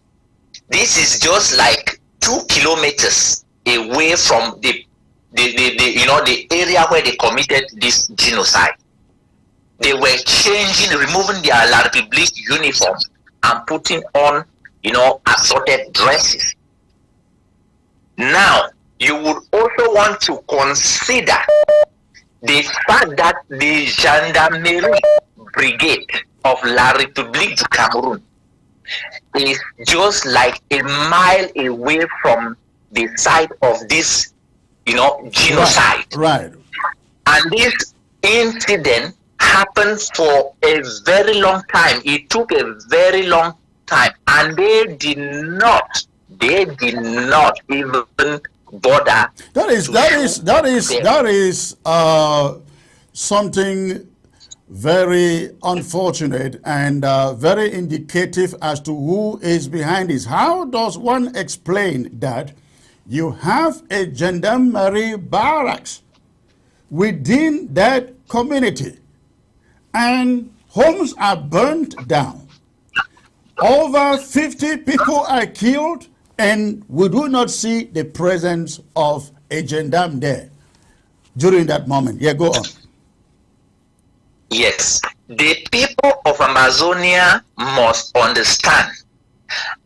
This is just like 2 kilometers away from the area where they committed this genocide. They were removing their La République uniforms and putting on, assorted dresses. Now, you would also want to consider the fact that the Gendarmerie Brigade of La République du Cameroun is just like a mile away from the site of this, genocide. Right. And this incident happened for a very long time. It took a very long time, and they did not even bother. That is something very unfortunate and very indicative as to who is behind this. How does one explain that you have a gendarmerie barracks within that community and homes are burnt down? Over 50 people are killed, and we do not see the presence of a gendarme there during that moment. Yeah, go on. Yes, the people of Amazonia must understand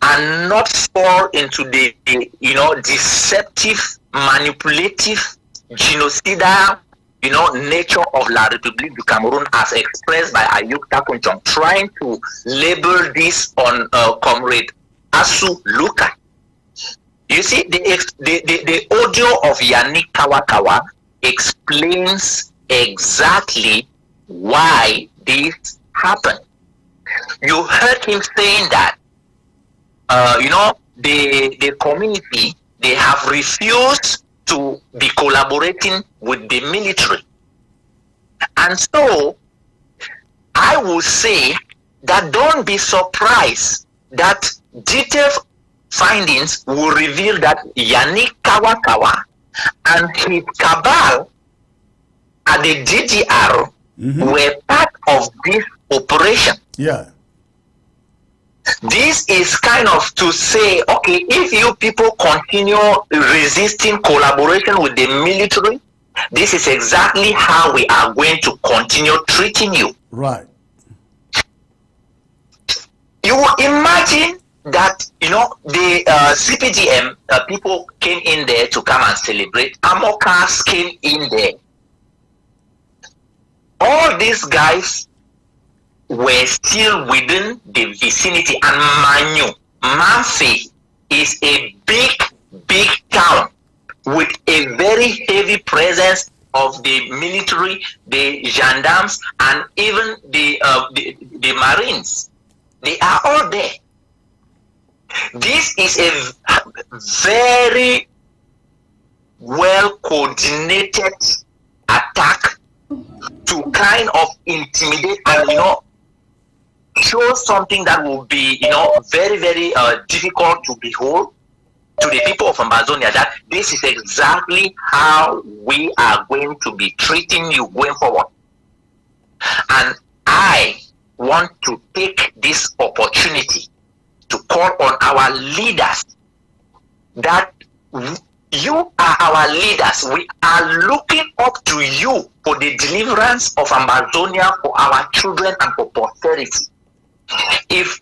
and not fall into the deceptive, manipulative, genocidal nature of La République du Cameroun as expressed by Ayuk Takunchong, trying to label this on Comrade Asu Luka. You see, the audio of Yannick Kawakawa explains exactly why this happened. You heard him saying that, the community, they have refused to be collaborating with the military. And so, I will say that don't be surprised that detailed findings will reveal that Yannick Kawakawa and his cabal at the DDR were part of this operation. Yeah. This is kind of to say, okay, if you people continue resisting collaboration with the military, this is exactly how we are going to continue treating you. Right. You imagine that, the CPDM people came in there to come and celebrate. Amokas came in there. All these guys were still within the vicinity, and Mamfe is a big town with a very heavy presence of the military, the gendarmes, and even the Marines. They are all there. This is a very well coordinated attack to kind of intimidate and show something that will be very, very difficult to behold to the people of Amazonia, that this is exactly how we are going to be treating you going forward. And I want to take this opportunity to call on our leaders, that you are our leaders. We are looking up to you for the deliverance of Amazonia, for our children and for posterity. If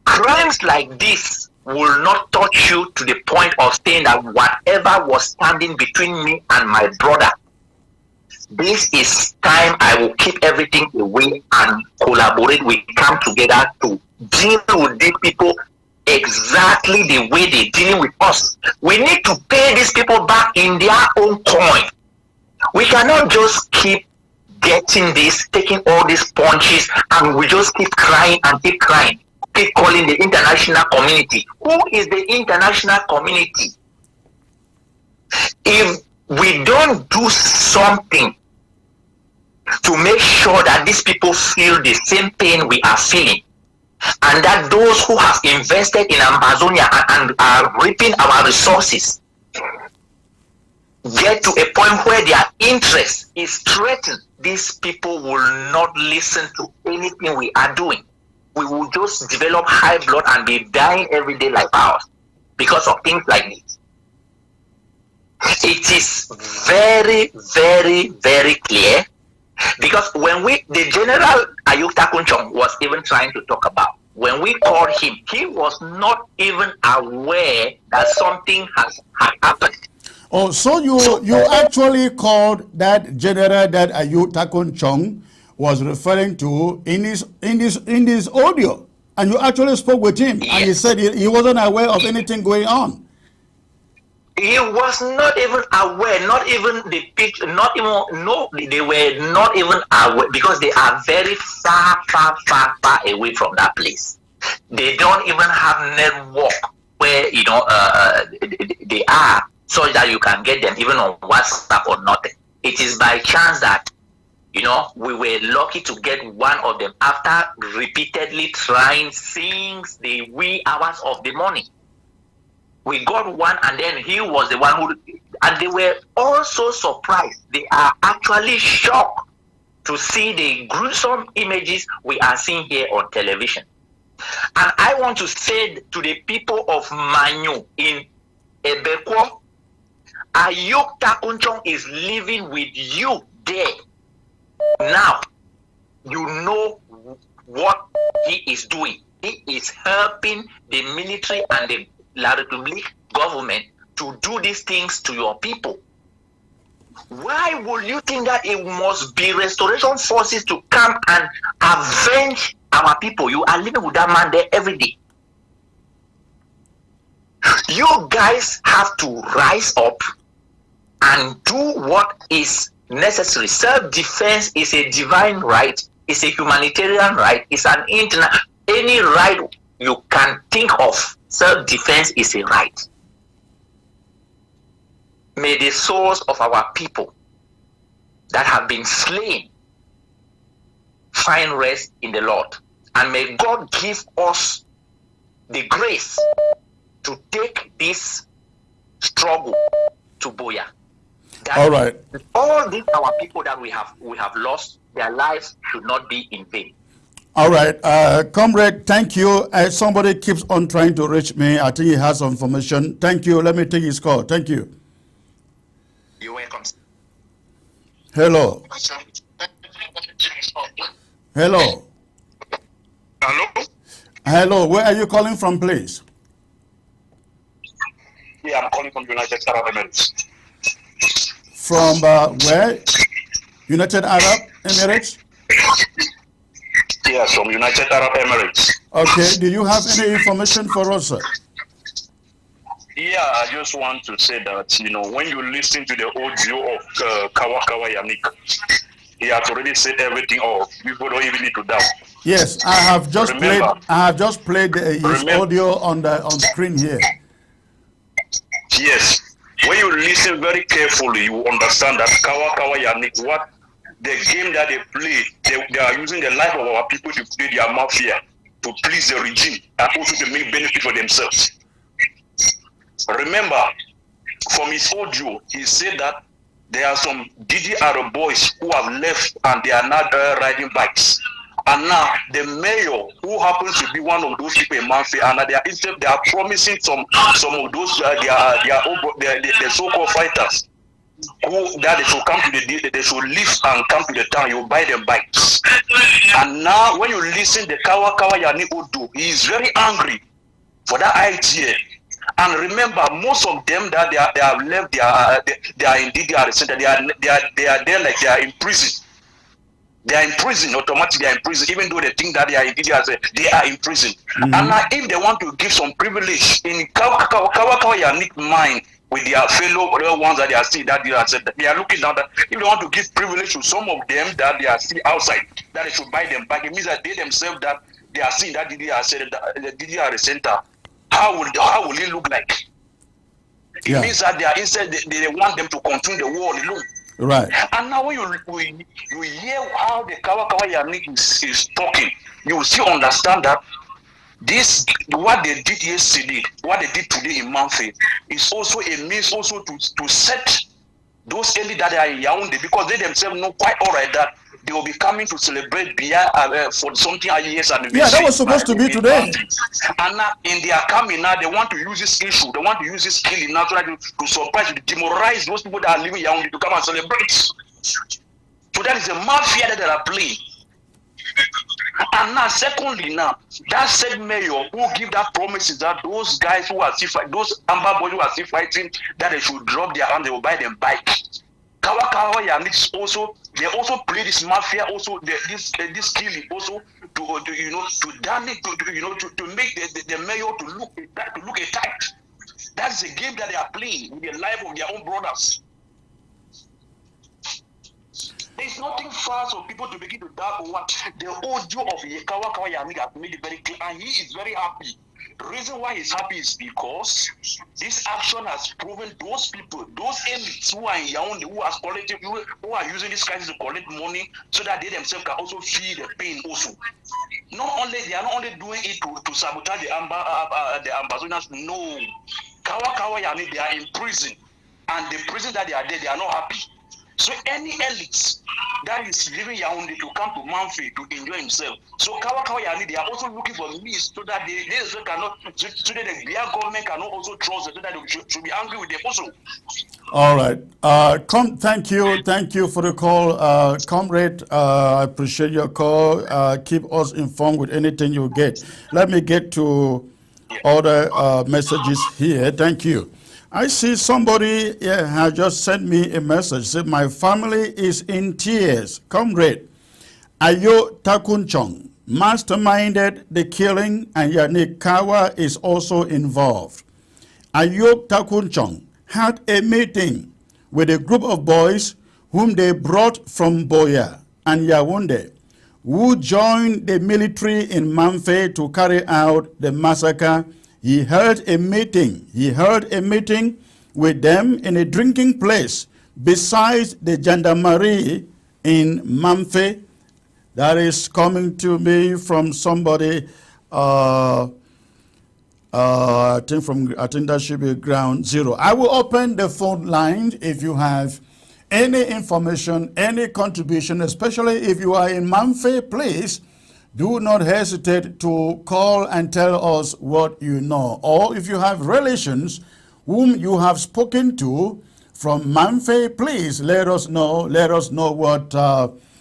crimes like this will not touch you to the point of saying that whatever was standing between me and my brother, this is time I will keep everything away and collaborate. We come together to deal with these people exactly the way they're dealing with us. We need to pay these people back in their own coin. We cannot just keep getting this, taking all these punches, and we just keep crying and keep crying. Keep calling the international community. Who is the international community? If we don't do something to make sure that these people feel the same pain we are feeling, and that those who have invested in Amazonia and are reaping our resources get to a point where their interest is threatened, these people will not listen to anything we are doing. We will just develop high blood and be dying every day like ours because of things like this. It is very, very, very clear, because when the General Ayuk Takunchong was even trying to talk about, when we called him, he was not even aware that something had happened. Oh, so you actually called that general that Ayuk Takunchong was referring to in this audio, and you actually spoke with him, yes. And he said he wasn't aware of anything going on. He was not even aware, not even the picture, not even, no, they were not even aware, because they are very far away from that place. They don't even have network where, they are, so that you can get them even on WhatsApp or nothing. It is by chance that, we were lucky to get one of them after repeatedly trying since the wee hours of the morning. We got one, and then he was the one who, and they were also surprised. They are actually shocked to see the gruesome images we are seeing here on television. And I want to say to the people of Manyu in Ebekwo, Ayuk Takunchong is living with you there. Now, you know what he is doing. He is helping the military and the La Republique government to do these things to your people. Why would you think that it must be restoration forces to come and avenge our people? You are living with that man there every day. You guys have to rise up and do what is necessary. Self-defense is a divine right. It's a humanitarian right. It's an any right you can think of. Self-defense is a right. May the souls of our people that have been slain find rest in the Lord. And may God give us the grace to take this struggle to Boya. All right. All these our people that we have lost, their lives should not be in vain. All right, comrade, thank you. Somebody keeps on trying to reach me. I think he has some information. Thank you. Let me take his call. Thank you. You're welcome. Hello. Hello. Hello. Hello. Where are you calling from, please? Yeah, I'm calling from United Arab Emirates. From where? United Arab Emirates? Yes, from United Arab Emirates. Okay. Do you have any information for us, sir? Yeah, I just want to say that, when you listen to the audio of Kawa Yanik, He has already said everything off. People don't even need to doubt. Yes, I have just Remember, played his audio on screen here. Yes. When you listen very carefully, you understand that Kawa Kawa Yannick, what the game that they play, they are using the life of our people to play their mafia, to please the regime, and also to make benefit for themselves. Remember, from his audio, he said that there are some DDR boys who have left and they are now riding bikes. And now the mayor, who happens to be one of those people in Mamfe, and they are promising some of those their so-called fighters who that they should come to they should leave and come to the town. You buy them bikes. And now when you listen the Kawa Kawa Yani Odu, he is very angry for that idea. And remember, most of them that they have left, they are indeed center. They are there like they are in prison. They are in prison, automatically they are in prison, even though they think that they are indeed they are in prison. And now if they want to give some privilege in Kawa Yannick mind with their fellow ones that they are still they are looking down that if they want to give privilege to some of them that they are still outside, that they should buy them back. It means that they themselves that they are seeing that the DDR center. How will it look like? It means that they are instead they want them to continue the war alone. Right. And now when you hear how the Kawa Kawa Yannick is talking, you will still understand that this what they did yesterday, what they did today in Mamfe, is also a means also to set those elite that are in Yaoundé, because they themselves know quite all right that they will be coming to celebrate Bia for something years anniversary. Yeah, that was supposed to be today. And now in their coming now, they want to use this issue, they want to use this killing now to surprise, to demoralize those people that are living in Yaoundé to come and celebrate. So that is a mafia that they are playing. And now, secondly, now that said mayor who give that promises that those guys who are still fighting, those Amber boys who are still fighting, that they should drop their arms, they will buy them bike. Kawa Kawa Yannick also, they also play this mafia, also this killing also to damage, to make the mayor to look a tight. That's the game that they are playing with the life of their own brothers. There's nothing fast for people to begin to doubt what the audio of Kawa Kawa Yannick has made it very clear, and he is very happy. The reason why he's happy is because this action has proven those people, those elites who are in Yaoundé, who are using this crisis to collect money so that they themselves can also feel the pain also. They are not only doing it to sabotage the ambassadors. No. Kawa Kawa Yannick, they are in prison. And the prison that they are there, they are not happy. So any elite that is leaving Yaoundé to come to Mamfe to enjoy himself. So Kawa Kawa Yannick, they are also looking for means so that they cannot, so that the government cannot also trust them, so that they should be angry with them also. All right. Thank you for the call, comrade. I appreciate your call. Keep us informed with anything you get. Let me get to other messages here. Thank you. I see somebody has just sent me a message. Said, my family is in tears. Comrade, Ayo Takunchong masterminded the killing, and Yannick Kawa is also involved. Ayo Takunchong had a meeting with a group of boys whom they brought from Boya and Yaoundé, who joined the military in Mamfe to carry out the massacre. He held a meeting with them in a drinking place beside the gendarmerie in Mamfe. That is coming to me from somebody, I think that should be ground zero. I will open the phone line if you have any information, any contribution, especially if you are in Mamfe, please. Do not hesitate to call and tell us what you know. Or if you have relations whom you have spoken to from Mamfe, please let us know. Let us know what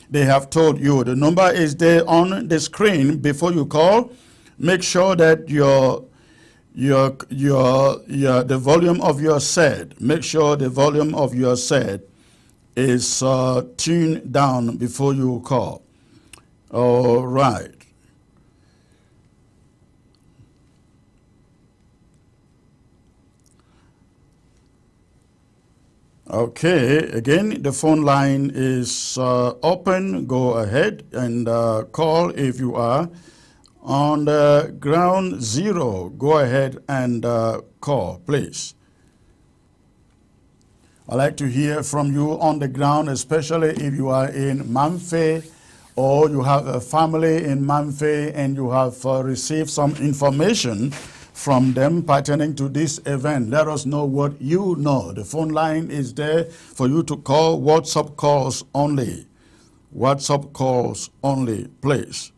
they have told you. The number is there on the screen before you call. Make sure that the volume of your set. Make sure the volume of your set is tuned down before you call. All right. Okay, again, the phone line is open. Go ahead and call if you are on the ground zero. Go ahead and call, please. I'd like to hear from you on the ground, especially if you are in Mamfe or you have a family in Mamfe and you have received some information from them pertaining to this event. Let us know what you know. The phone line is there for you to call. WhatsApp calls only. WhatsApp calls only, please.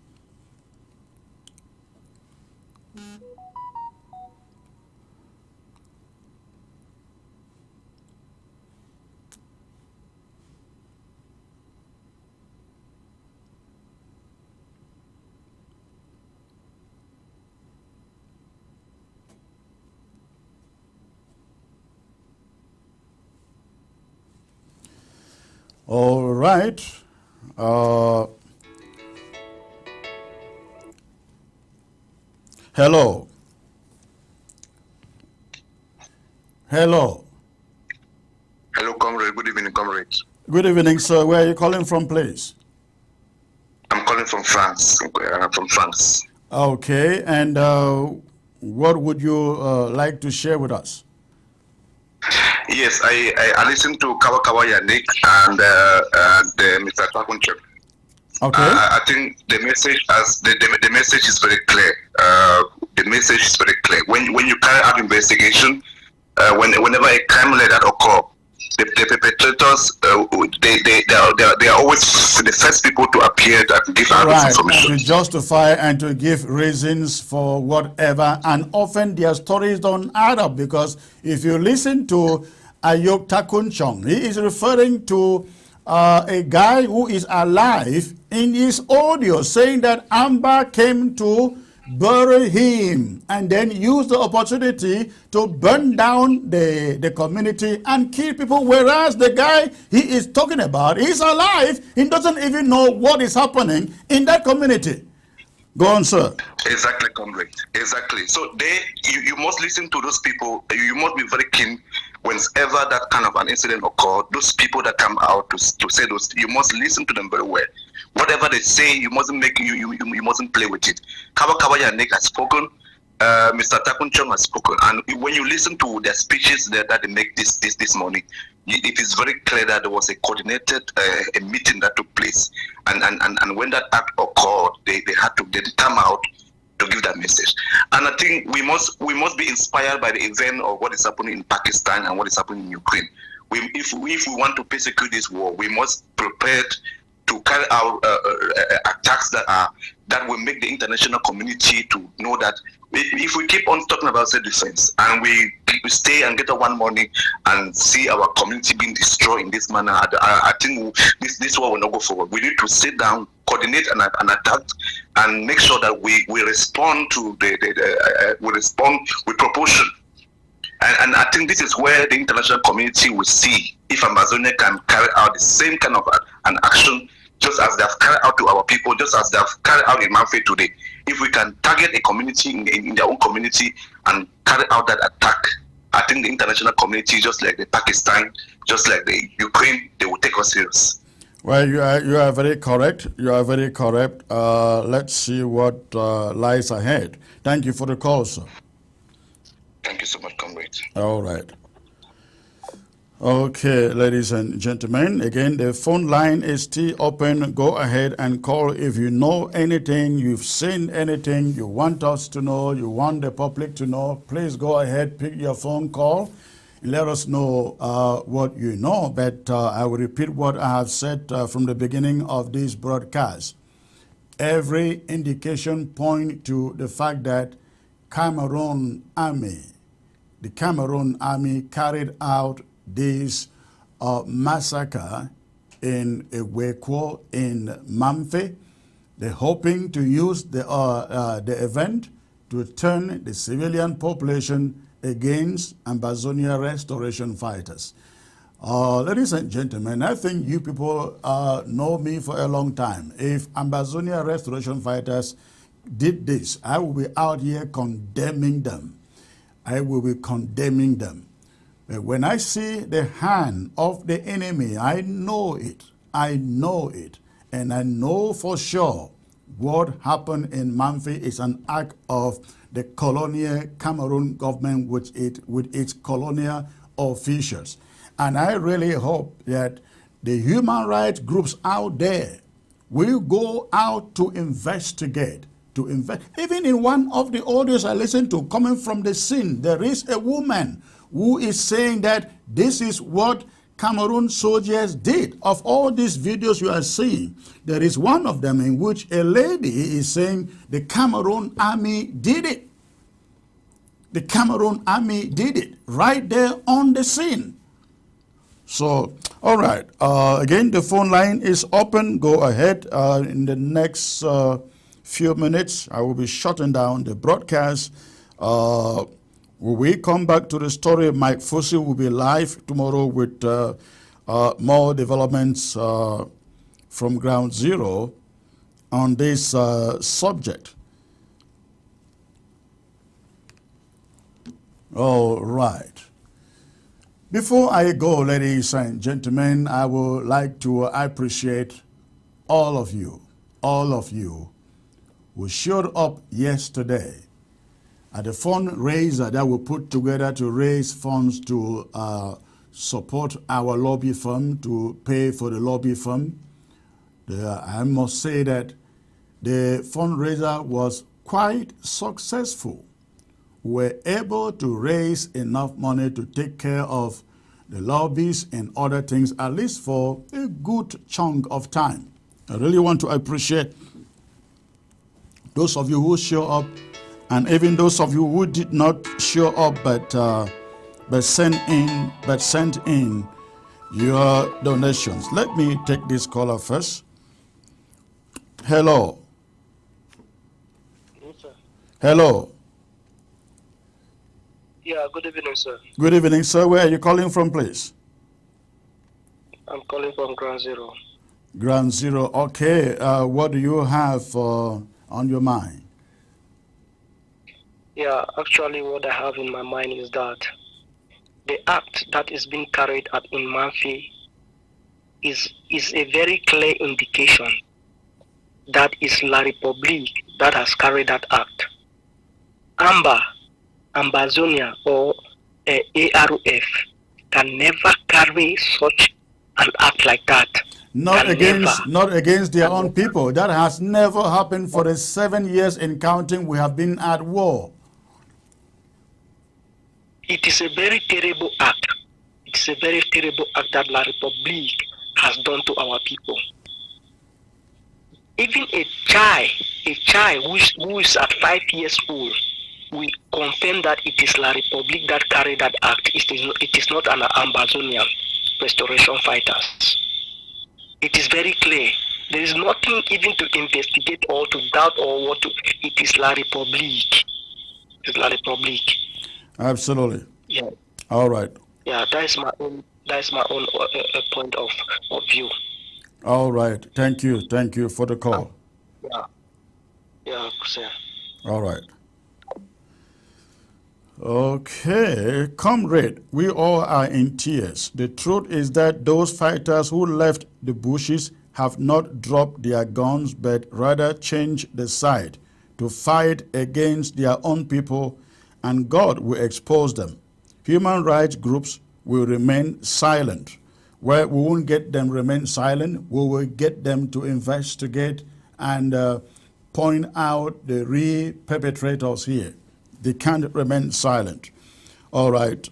All right. Hello. Hello. Hello, comrade. Good evening, comrade. Good evening, sir. Where are you calling from, please? I'm calling from France. From France. Okay. And what would you like to share with us? Yes, I listened to Kawa Yannick and Mr. Takunchuk. Okay. I think the message the message is very clear. The message is very clear. When you carry out investigation, whenever a crime like that occur, the perpetrators they are always the first people to appear and give out this information. And to justify and to give reasons for whatever, and often their stories don't add up, because if you listen to Ayok Takunchong, he is referring to a guy who is alive in his audio saying that Amber came to bury him and then used the opportunity to burn down the community and kill people, whereas the guy he is talking about is alive. He doesn't even know what is happening in that community. Go on, sir. Exactly, comrade. Exactly. So you must listen to those people. You must be very keen whenever that kind of an incident occurs. Those people that come out to say those, you must listen to them very well. Whatever they say, you mustn't make you mustn't play with it. Kawa Yannick has spoken. Mr. Takunchong has spoken, and when you listen to their speeches that they make this morning, it is very clear that there was a coordinated a meeting that took place, and when that act occurred, they come out to give that message. And I think we must be inspired by the event of what is happening in Pakistan and what is happening in Ukraine. If we want to persecute this war, we must prepare to carry out attacks that will make the international community to know that if we keep on talking about self-defense and we stay and get up one morning and see our community being destroyed in this manner, I think this war will not go forward. We need to sit down, coordinate and adapt, and make sure that we respond to we respond with proportion. And I think this is where the international community will see if Amazonia can carry out the same kind of an action, just as they have carried out to our people, just as they have carried out in Mamfe today. If we can target a community in their own community and carry out that attack, I think the international community, just like the Pakistan, just like the Ukraine, they will take us serious. Well, you are very correct. You are very correct. Let's see what lies ahead. Thank you for the call, sir. Thank you so much, comrade. All right. Okay, ladies and gentlemen, again, the phone line is still open. Go ahead and call if you know anything, you've seen anything, you want us to know, you want the public to know. Please go ahead, pick your phone call. Let us know what you know. But I will repeat what I have said from the beginning of this broadcast. Every indication points to the fact that the Cameroon army carried out this massacre in Eweko in Mamfe. They're hoping to use the event to turn the civilian population against Ambazonia restoration fighters. Ladies and gentlemen, I think you people know me for a long time. If Ambazonia restoration fighters did this, I will be out here condemning them. I will be condemning them. When I see the hand of the enemy, I know it. I know it. And I know for sure what happened in Mamfe is an act of the colonial Cameroon government with its colonial officials. And I really hope that the human rights groups out there will go out to investigate, Even in one of the audios I listened to coming from the scene, there is a woman who is saying that this is what Cameroon soldiers did. Of all these videos you are seeing, there is one of them in which a lady is saying the Cameroon army did it. The Cameroon army did it right there on the scene. So, all right. Again, the phone line is open. Go ahead. In the next few minutes, I will be shutting down the broadcast. When we come back to the story, Mike Fossey will be live tomorrow with more developments from Ground Zero on this subject. All right. Before I go, ladies and gentlemen, I would like to appreciate all of you who showed up yesterday at the fundraiser that we put together to raise funds to support our lobby firm, to pay for the lobby firm. I must say that the fundraiser was quite successful. We were able to raise enough money to take care of the lobbies and other things, at least for a good chunk of time. I really want to appreciate those of you who show up, and even those of you who did not show up but sent in your donations. Let me take this caller first. Hello. Yes, sir. Hello. Yeah, good evening, sir. Good evening, sir. Where are you calling from, please? I'm calling from Ground Zero. Ground Zero. Okay. What do you have on your mind? Yeah, actually what I have in my mind is that the act that is being carried out in Mamfe is a very clear indication that is La Republique that has carried that act. Ambazonia or ARF can never carry such an act like that. Not against their own people. That has never happened for the 7 years in counting we have been at war. It is a very terrible act. It's a very terrible act that La Republique has done to our people. Even a child who is at 5 years old, we confirm that it is La Republique that carried that act. It is not an Ambazonian restoration fighters. It is very clear. There is nothing even to investigate or to doubt or what to. It is La Republique. It is La Republique. Absolutely. Yeah. All right. Yeah, that is my own point of view. All right. Thank you. Thank you for the call. Yeah. Yeah, sir. All right. Okay, comrade, we all are in tears. The truth is that those fighters who left the bushes have not dropped their guns, but rather changed the side to fight against their own people, and God will expose them. Human rights groups will remain silent. Where we won't get them remain silent, we will get them to investigate and point out the real perpetrators here. They can't remain silent. All right.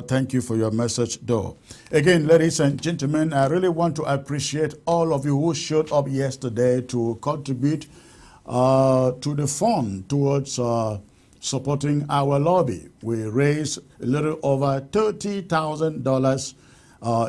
Thank you for your message, though. Again, ladies and gentlemen, I really want to appreciate all of you who showed up yesterday to contribute to the fund towards supporting our lobby. We raised a little over $30,000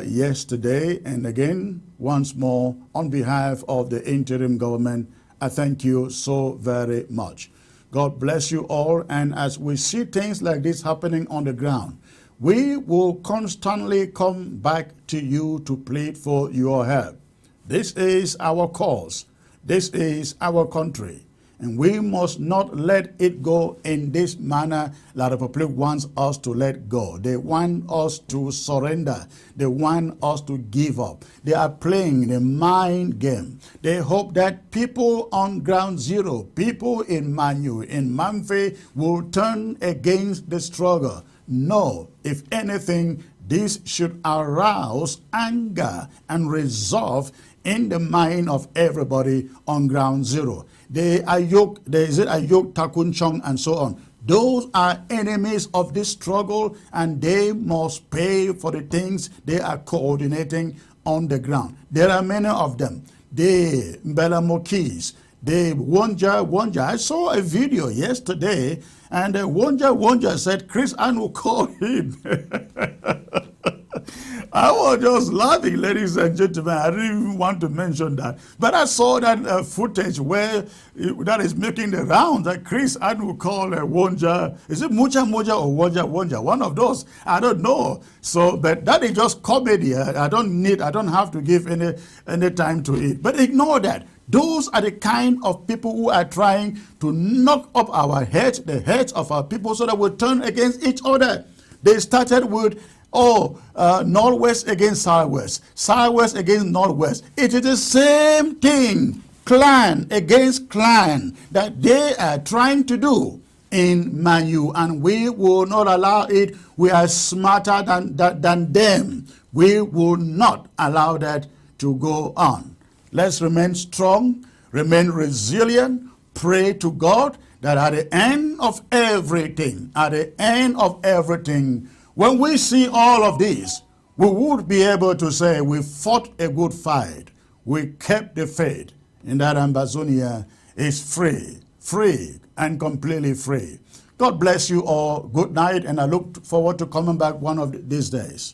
yesterday. And again, once more, on behalf of the interim government, I thank you so very much. God bless you all. And as we see things like this happening on the ground, we will constantly come back to you to plead for your help. This is our cause. This is our country. And we must not let it go in this manner that the Republic wants us to let go. They want us to surrender. They want us to give up. They are playing the mind game. They hope that people on ground zero, people in Mamfe, will turn against the struggle. No, if anything, this should arouse anger and resolve in the mind of everybody on ground zero. They are yoked, there is a yoke, Takun Chong, and so on. Those are enemies of this struggle, and they must pay for the things they are coordinating on the ground. There are many of them. The Mbelamokis, the Wonja. I saw a video yesterday, and Wonja said Chris Ann will call him. I was just laughing, ladies and gentlemen. I didn't even want to mention that. But I saw that footage where that is making the rounds that Chris Ann will call Wonja. Is it Moja or Wonja? One of those. I don't know. So, but that is just comedy. I don't have to give any time to it. But ignore that. Those are the kind of people who are trying to knock up our heads, the heads of our people, so that we turn against each other. They started with Northwest against Southwest, Southwest against Northwest. It is the same thing, clan against clan, that they are trying to do in Manu, and we will not allow it. We are smarter than them. We will not allow that to go on. Let's remain strong, remain resilient, pray to God that at the end of everything, when we see all of this, we would be able to say we fought a good fight. We kept the faith, and that Ambazonia is free and completely free. God bless you all. Good night, and I look forward to coming back one of these days.